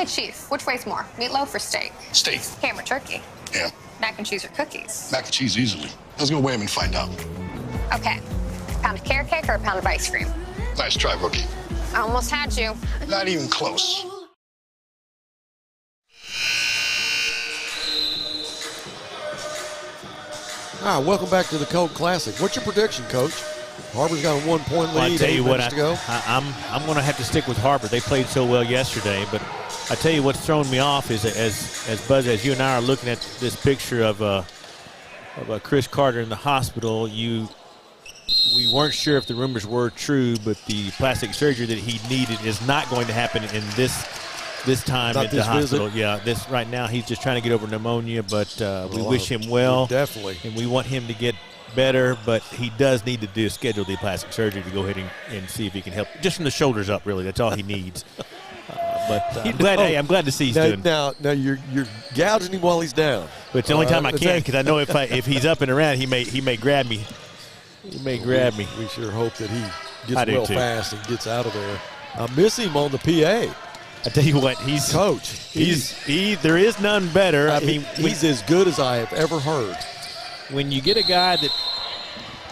Chief, which weighs more, meatloaf or steak? Steak. Ham or turkey? Yeah. Mac and cheese or cookies? Mac and cheese easily. Let's go weigh him and find out. Okay. Pound of carrot cake or a pound of ice cream? Nice try, rookie. I almost had you. Not even close. All right, welcome back to the Colt Classic. What's your prediction, Coach? Har-Ber's got a 1-point lead. Well, I tell you what, to go. I'm going to have to stick with Har-Ber. They played so well yesterday, but I tell you what's thrown me off is as Buzz, as you and I are looking at this picture of Chris Carter in the hospital, we weren't sure if the rumors were true, but the plastic surgery that he needed is not going to happen in this time Not at the this hospital. visit. Yeah, this right now he's just trying to get over pneumonia, but we wish him well. Definitely. And we want him to get better, but he does need to schedule the plastic surgery to go ahead and see if he can help. Just from the shoulders up, really. That's all he needs. I'm glad to see he's doing. Now you're gouging him while he's down. But it's the only time I can, because I know if he's up and around, he may grab me. He may grab me. We sure hope that he I gets do well too. fast and gets out of there. I miss him on the PA. I tell you what, he's Coach. There is none better. I mean, he's as good as I have ever heard. When you get a guy that,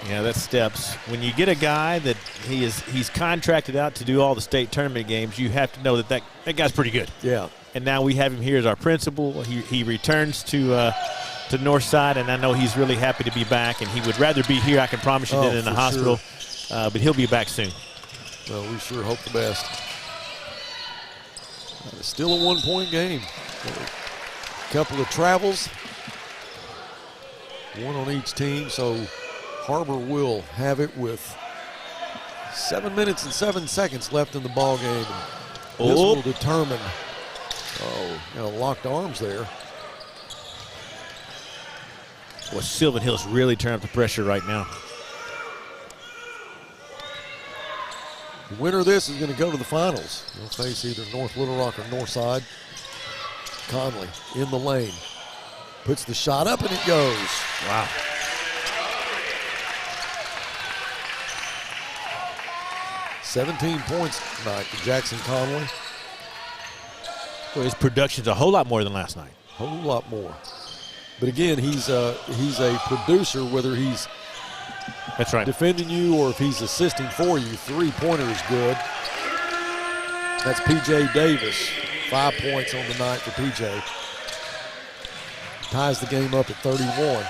that's steps. When you get a guy that he's contracted out to do all the state tournament games, you have to know that guy's pretty good. Yeah. And now we have him here as our principal. He returns to Northside, and I know he's really happy to be back. And he would rather be here, I can promise you, than in the hospital. Sure. But he'll be back soon. Well, we sure hope the best. It's still a 1-point game. A couple of travels. One on each team, so Har-Ber will have it with 7 minutes and 7 seconds left in the ball game. This will determine. Locked arms there. Well, Sylvan Hills really turned up the pressure right now. The winner of this is going to go to the finals. They'll face either North Little Rock or Northside. Conley in the lane. Puts the shot up and it goes. Wow. $17 points tonight for Jackson Conley. Well, his production's a whole lot more than last night. A whole lot more. But again, he's a producer, whether he's That's right. defending you or if he's assisting for you. 3-pointer is good. That's P.J. Davis. 5 points on the night for P.J. Ties the game up at 31.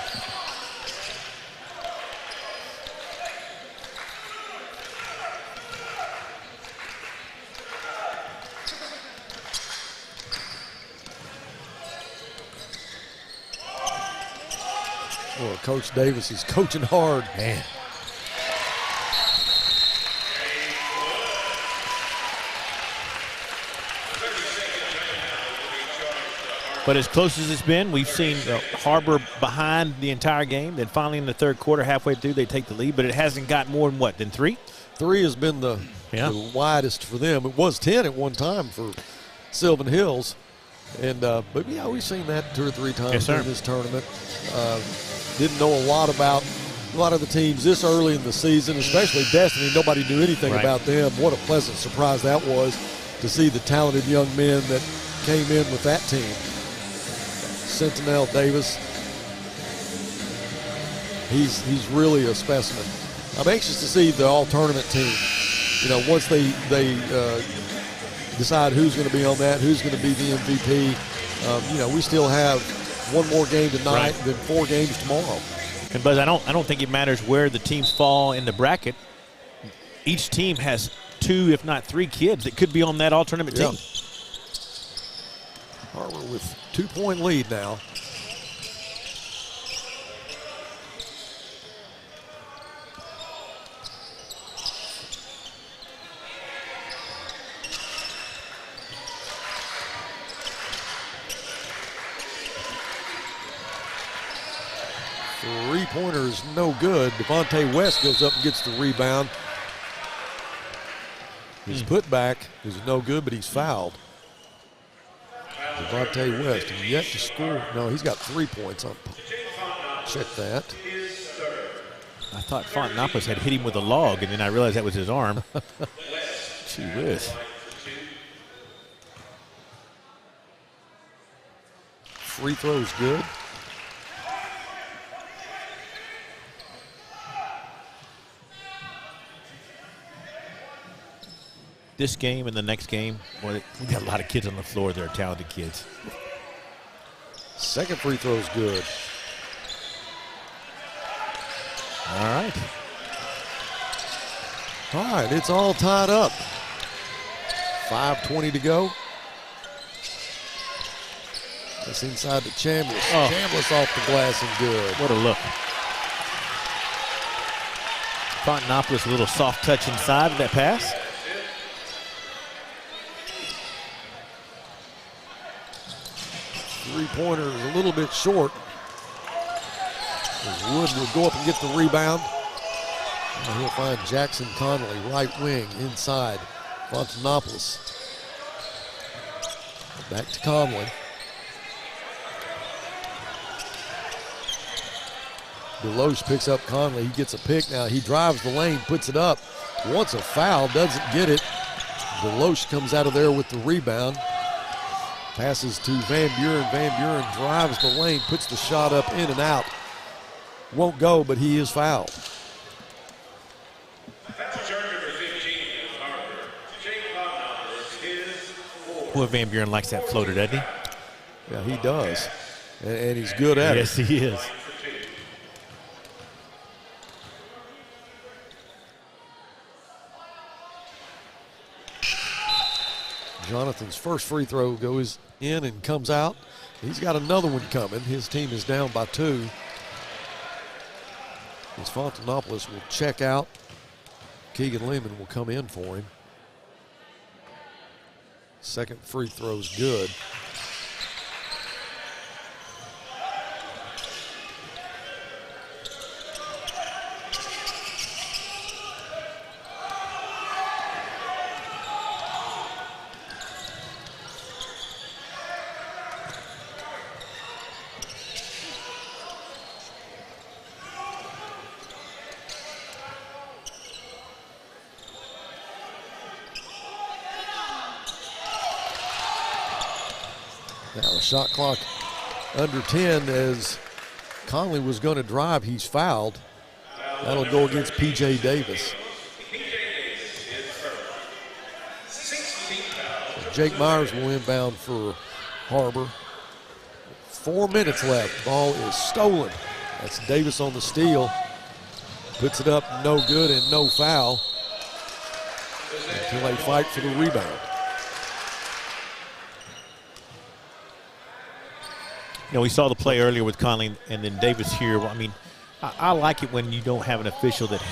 Well, Coach Davis is coaching hard. Man. But as close as it's been, we've seen Har-Ber behind the entire game. Then finally in the third quarter, halfway through, they take the lead. But it hasn't got more than what, than 3? 3 has been the widest for them. It was 10 at one time for Sylvan Hills. And but yeah, we've seen that 2 or 3 times in this tournament. Didn't know a lot about a lot of the teams this early in the season, especially Destiny. Nobody knew anything about them. What a pleasant surprise that was to see the talented young men that came in with that team. Sentinel Davis, he's really a specimen. I'm anxious to see the all-tournament team. You know, once they decide who's going to be on that, who's going to be the MVP. You know, we still have one more game tonight, then 4 games tomorrow. And Buzz, I don't think it matters where the teams fall in the bracket. Each team has 2, if not 3 kids that could be on that all-tournament team. Har-Ber with 2-point lead now. Three-pointer is no good. Devontae West goes up and gets the rebound. His putback is no good, but he's fouled. Devontae West yet to score. No, he's got 3 points on. Check that. I thought Fontanopoulos had hit him with a log, and then I realized that was his arm. Gee whiz. Free throw's good. This game and the next game, well, we got a lot of kids on the floor. They're talented kids. Second free throw's good. All right. All right, it's all tied up. 5:20 to go. That's inside to Chambliss. Chambliss off the glass and good. What a look. Fontanopoulos, a little soft touch inside of that pass. Three-pointer is a little bit short. As Wood will go up and get the rebound. And he'll find Jackson Connolly, right wing, inside. Fontanopoulos. Back to Conley. Deloche picks up Conley. He gets a pick now. He drives the lane, puts it up. Wants a foul, doesn't get it. Deloche comes out of there with the rebound. Passes to Van Buren. Van Buren drives the lane, puts the shot up, in and out. Won't go, but he is fouled. Boy, Van Buren likes that floater, doesn't he? Yeah, he does. And he's good at it. Yes, he is. Jonathan's first free throw goes in and comes out. He's got another one coming. His team is down by 2. As Fontanopoulos will check out. Keegan Lehman will come in for him. Second free throw's good. Now a shot clock under 10 as Conley was going to drive. He's fouled. That'll go against P.J. Davis. Jake Myers will inbound for Har-Ber. 4 minutes left. Ball is stolen. That's Davis on the steal. Puts it up, no good and no foul until they fight for the rebound. You know, we saw the play earlier with Conley and then Davis here. I mean, I like it when you don't have an official that,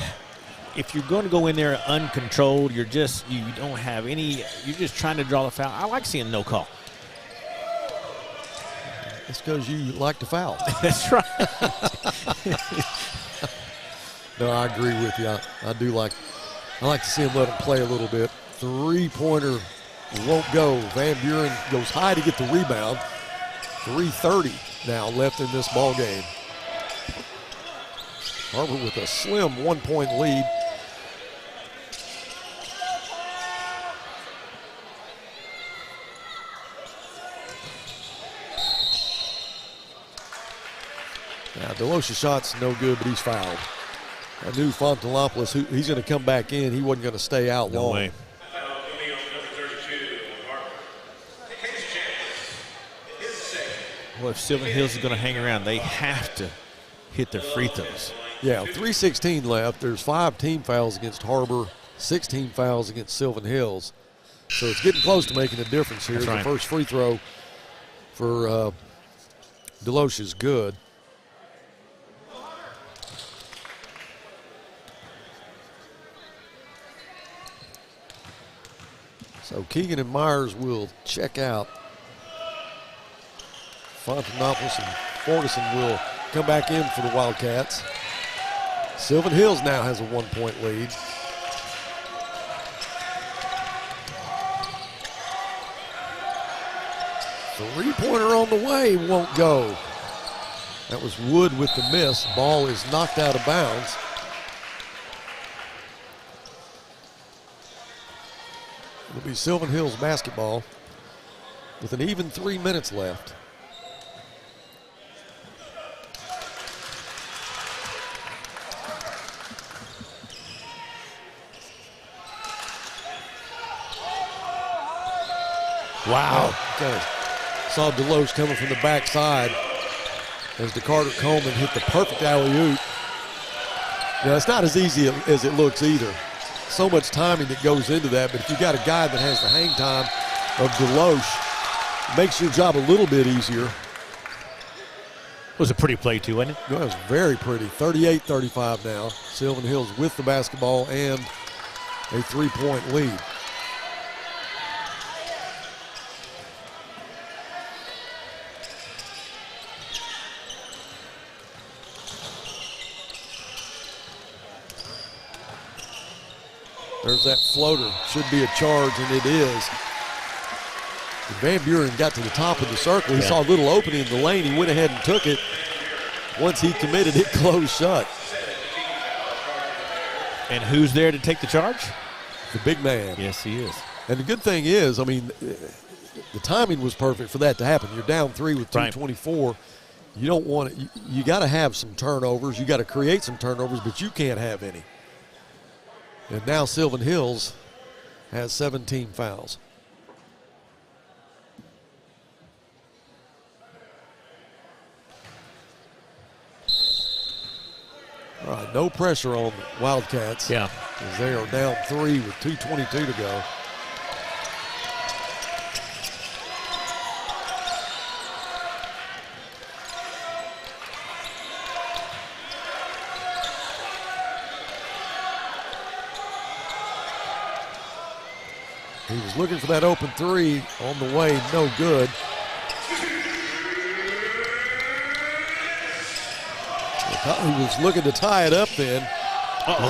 if you're going to go in there uncontrolled, you don't have any, you're just trying to draw the foul. I like seeing no call. It's because you like to foul. That's right. No, I agree with you. I like to see him let him play a little bit. Three-pointer won't go. Van Buren goes high to get the rebound. 3:30 now left in this ball game. Har-Ber with a slim 1-point lead. Now, Delosha's shot's no good, but he's fouled. I knew Fontanopoulos, he's going to come back in. He wasn't going to stay out long. No way. Well, if Sylvan Hills is going to hang around, they have to hit their free throws. Yeah, 3:16 left. There's 5 team fouls against Har-Ber, 16 fouls against Sylvan Hills. So it's getting close to making a difference here. That's right. The first free throw for Deloche is good. So Keegan and Myers will check out. Fontanopoulos and Ferguson will come back in for the Wildcats. Sylvan Hills now has a 1-point lead. Three-pointer on the way, won't go. That was Wood with the miss. Ball is knocked out of bounds. It'll be Sylvan Hills basketball with an even 3 minutes left. Wow. Okay. Saw Deloche coming from the backside as DeCarter Coleman hit the perfect alley-oop. Now, it's not as easy as it looks either. So much timing that goes into that, but if you got a guy that has the hang time of Deloche, it makes your job a little bit easier. It was a pretty play too, wasn't it? It was very pretty. 38-35 now. Sylvan Hills with the basketball and a 3-point lead. There's that floater. Should be a charge, and it is. Van Buren got to the top of the circle. He saw a little opening in the lane. He went ahead and took it. Once he committed, it closed shut. And who's there to take the charge? The big man. Yes, he is. And the good thing is, I mean, the timing was perfect for that to happen. You're down 3 with 2:24. Right. You don't want it. You got to have some turnovers. You got to create some turnovers, but you can't have any. And now Sylvan Hills has 17 fouls. All right, no pressure on the Wildcats. Yeah. As they are down 3 with 2:22 to go. He was looking for that open 3 on the way, no good. He was looking to tie it up then.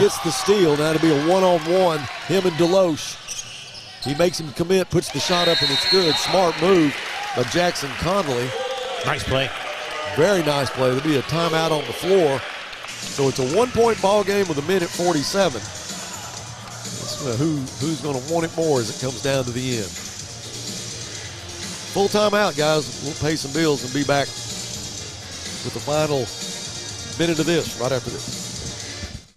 Gets the steal. Now it'll be a one-on-one, him and Deloche. He makes him commit, puts the shot up, and it's good. Smart move of Jackson Conley. Nice play. Very nice play. There'll be a timeout on the floor. So it's a 1-point ball game with 1:47. Who's going to want it more as it comes down to the end. Full timeout, guys. We'll pay some bills and be back with the final minute of this right after this.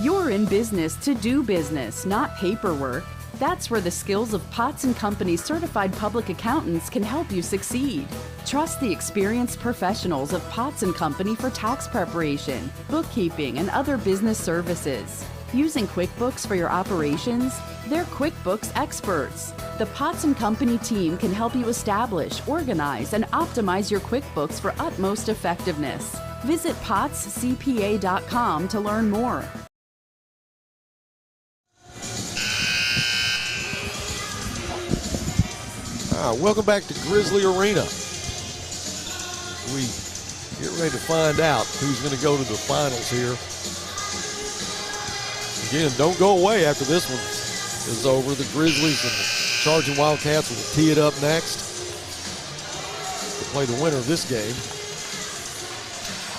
You're in business to do business, not paperwork. That's where the skills of Potts & Company certified public accountants can help you succeed. Trust the experienced professionals of Potts & Company for tax preparation, bookkeeping, and other business services. Using QuickBooks for your operations? They're QuickBooks experts. The Potts & Company team can help you establish, organize, and optimize your QuickBooks for utmost effectiveness. Visit pottscpa.com to learn more. Welcome back to Grizzly Arena. We get ready to find out who's going to go to the finals here. Again, don't go away after this one is over. The Grizzlies and the Charging Wildcats will tee it up next to play the winner of this game.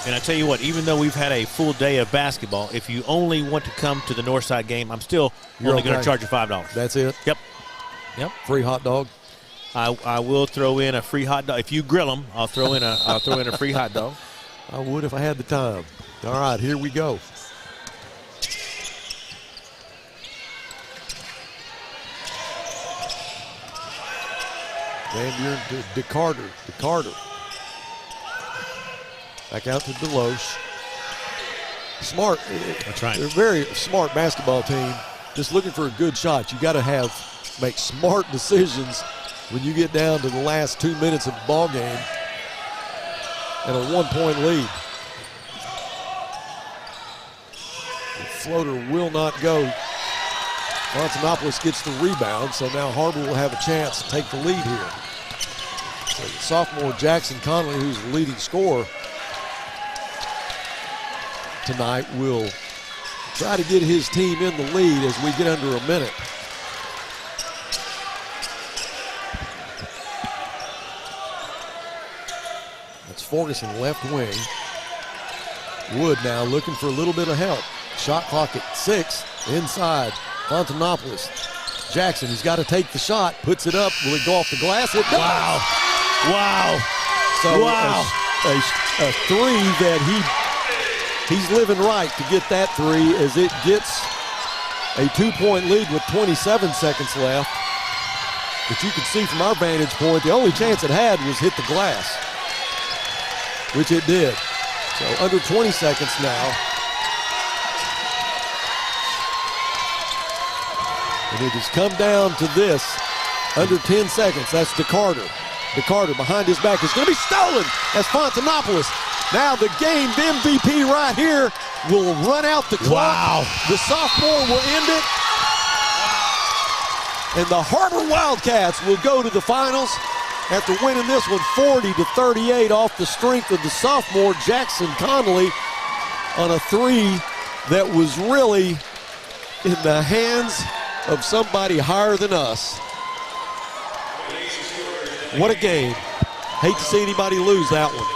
And I tell you what, even though we've had a full day of basketball, if you only want to come to the Northside game, I'm still only going to charge you $5. That's it? Yep. Free hot dog? I will throw in a free hot dog. If you grill them, I'll throw in a free hot dog. I would if I had the time. All right, here we go. Van Buren to DeCarter. Back out to Deloche. Smart. That's right. They're a very smart basketball team. Just looking for a good shot. You got to make smart decisions when you get down to the last 2 minutes of the ball game and a 1-point lead. The floater will not go. Fontanopolis gets the rebound, so now Har-Ber will have a chance to take the lead here. So the sophomore Jackson Conley, who's the leading scorer tonight, will try to get his team in the lead as we get under a minute. That's Ferguson left wing. Wood now looking for a little bit of help. Shot clock at 6. Inside, Fontanopolis. Jackson, he's got to take the shot. Puts it up. Will it go off the glass? It does. Wow. So a three that he's living right to get that three as it gets a 2-point lead with 27 seconds left. But you can see from our vantage point, the only chance it had was hit the glass, which it did. So under 20 seconds now. And it has come down to this, under 10 seconds. That's DeCarter. DeCarter behind his back is going to be stolen as Fontanopolis. Now the game MVP right here will run out the clock. Wow. The sophomore will end it. And the Har-Ber Wildcats will go to the finals after winning this one 40-38 off the strength of the sophomore Jackson Conley on a three that was really in the hands of somebody higher than us. What a game. Hate to see anybody lose that one.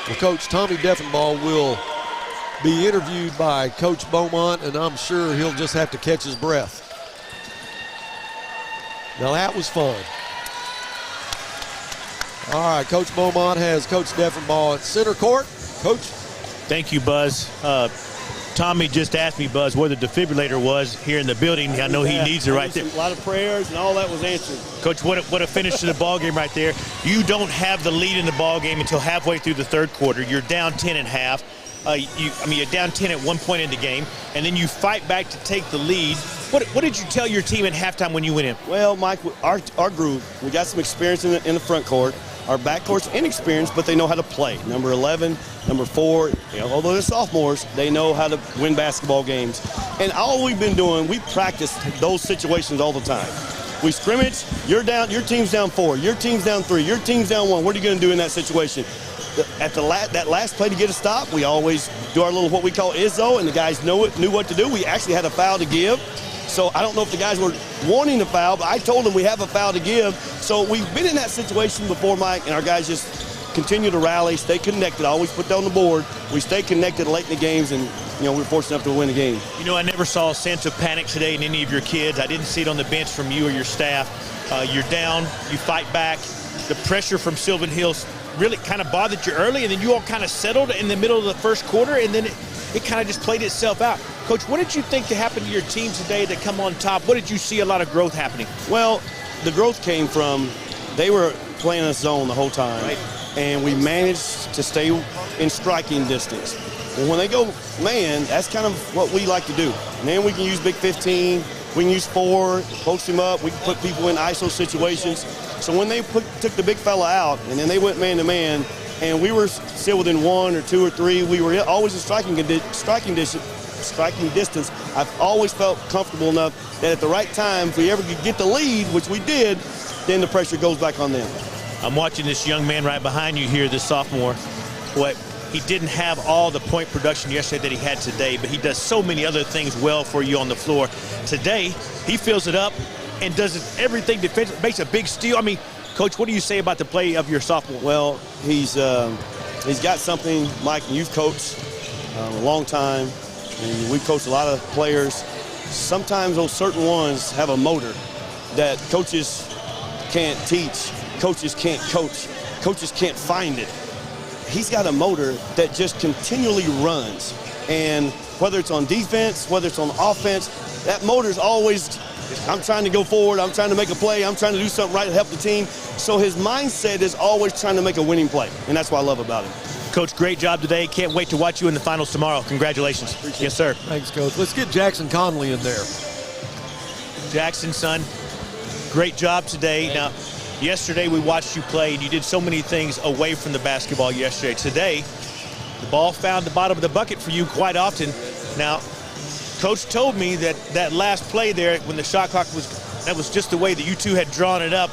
Well, Coach Tommy Deffenbaugh will be interviewed by Coach Beaumont, and I'm sure he'll just have to catch his breath. Now that was fun. All right, Coach Beaumont has Coach Deffenbaugh at center court. Coach. Thank you, Buzz. Tommy just asked me, Buzz, where the defibrillator was here in the building. I know he needs it right there. A lot of prayers and all that was answered. Coach, what a finish to the ball game right there. You don't have the lead in the ball game until halfway through the third quarter. You're down 10 at half. You're down 10 at one point in the game, and then you fight back to take the lead. What did you tell your team at halftime when you went in? Well, Mike, our group, we got some experience in the front court. Our backcourt's inexperienced, but they know how to play. Number 11, number 4, although they're sophomores, they know how to win basketball games. And all we've been doing, we practice those situations all the time. We scrimmage, you're down, your team's down 4, your team's down 3, your team's down 1. What are you going to do in that situation? At that last play to get a stop, we always do our little what we call ISO, and the guys knew what to do. We actually had a foul to give. So I don't know if the guys were wanting to foul, but I told them we have a foul to give. So we've been in that situation before, Mike, and our guys just continue to rally, stay connected, always put that on the board. We stay connected late in the games, and we're fortunate enough to win the game. I never saw a sense of panic today in any of your kids. I didn't see it on the bench from you or your staff. You're down, you fight back. The pressure from Sylvan Hills really kind of bothered you early, and then you all kind of settled in the middle of the first quarter, and then it kind of just played itself out. Coach, what did you think to happen to your team today to come on top? What did you see a lot of growth happening? Well, the growth came from they were playing a zone the whole time, right, and we managed to stay in striking distance. Well, when they go man, that's kind of what we like to do. Man, we can use big 15, we can use 4, post him up, we can put people in ISO situations. So when they took the big fella out and then they went man-to-man and we were still within 1 or 2 or 3, we were always in striking distance, I've always felt comfortable enough that at the right time, if we ever could get the lead, which we did, then the pressure goes back on them. I'm watching this young man right behind you here, this sophomore. He didn't have all the point production yesterday that he had today, but he does so many other things well for you on the floor. Today, he fills it up and does everything defensively, makes a big steal. I mean, Coach, what do you say about the play of your sophomore? Well, he's got something, Mike, and you've coached a long time, and we've coached a lot of players. Sometimes those certain ones have a motor that coaches can't teach, coaches can't coach, coaches can't find it. He's got a motor that just continually runs. And whether it's on defense, whether it's on offense, that motor's always, I'm trying to go forward, I'm trying to make a play, I'm trying to do something right to help the team. So his mindset is always trying to make a winning play. And that's what I love about him. Coach, great job today. Can't wait to watch you in the finals tomorrow. Congratulations. Yes, sir. Thanks, Coach. Let's get Jackson Conley in there. Jackson, son, great job today. Now, yesterday we watched you play, and you did so many things away from the basketball yesterday. Today, the ball found the bottom of the bucket for you quite often. Now, Coach told me that last play there, when the shot clock that was just the way that you two had drawn it up.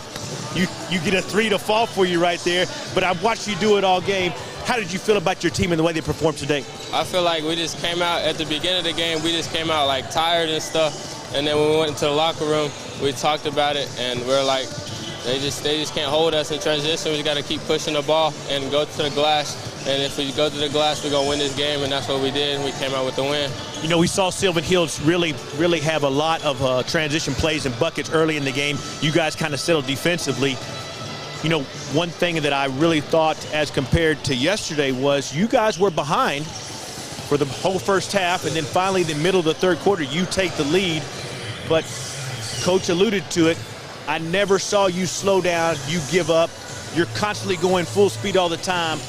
You get a 3 to fall for you right there, but I've watched you do it all game. How did you feel about your team and the way they performed today? I feel like we just came out at the beginning of the game, we just came out like tired and stuff. And then when we went into the locker room, we talked about it, and we're like, they just can't hold us in transition. We just got to keep pushing the ball and go to the glass. And if we go to the glass, we're going to win this game, and that's what we did, and we came out with the win. You know, we saw Sylvan Hills really have a lot of transition plays and buckets early in the game. You guys kind of settled defensively. You know, one thing that I really thought as compared to yesterday was you guys were behind for the whole first half, and then finally in the middle of the third quarter, you take the lead. But Coach alluded to it. I never saw you slow down, you give up. You're constantly going full speed all the time.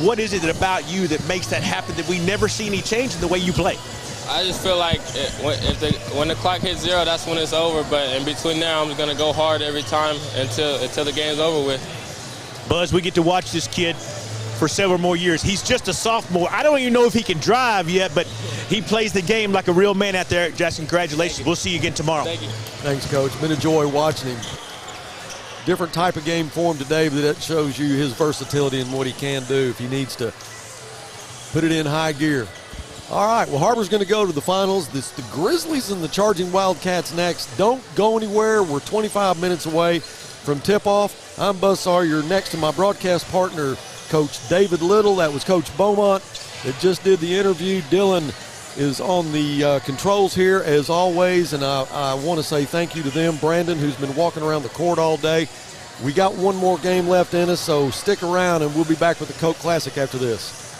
What is it about you that makes that happen that we never see any change in the way you play? I just feel like when the clock hits 0, that's when it's over. But in between there, I'm just going to go hard every time until the game's over with. Buzz, we get to watch this kid for several more years. He's just a sophomore. I don't even know if he can drive yet, but he plays the game like a real man out there. Jackson, congratulations. We'll see you again tomorrow. Thank you. Thanks, Coach. Been a joy watching him. Different type of game for him today, but that shows you his versatility and what he can do if he needs to put it in high gear. All right, well, Har-Ber's going to go to the finals. This the Grizzlies and the Charging Wildcats next. Don't go anywhere. We're 25 minutes away from tip-off. I'm Buzz Sawyer. Next to my broadcast partner, Coach David Little. That was Coach Beaumont that just did the interview. Dylan is on the controls here as always, and I want to say thank you to them. Brandon, who's been walking around the court all day. We got one more game left in us, so stick around, and we'll be back with the Coke Classic after this.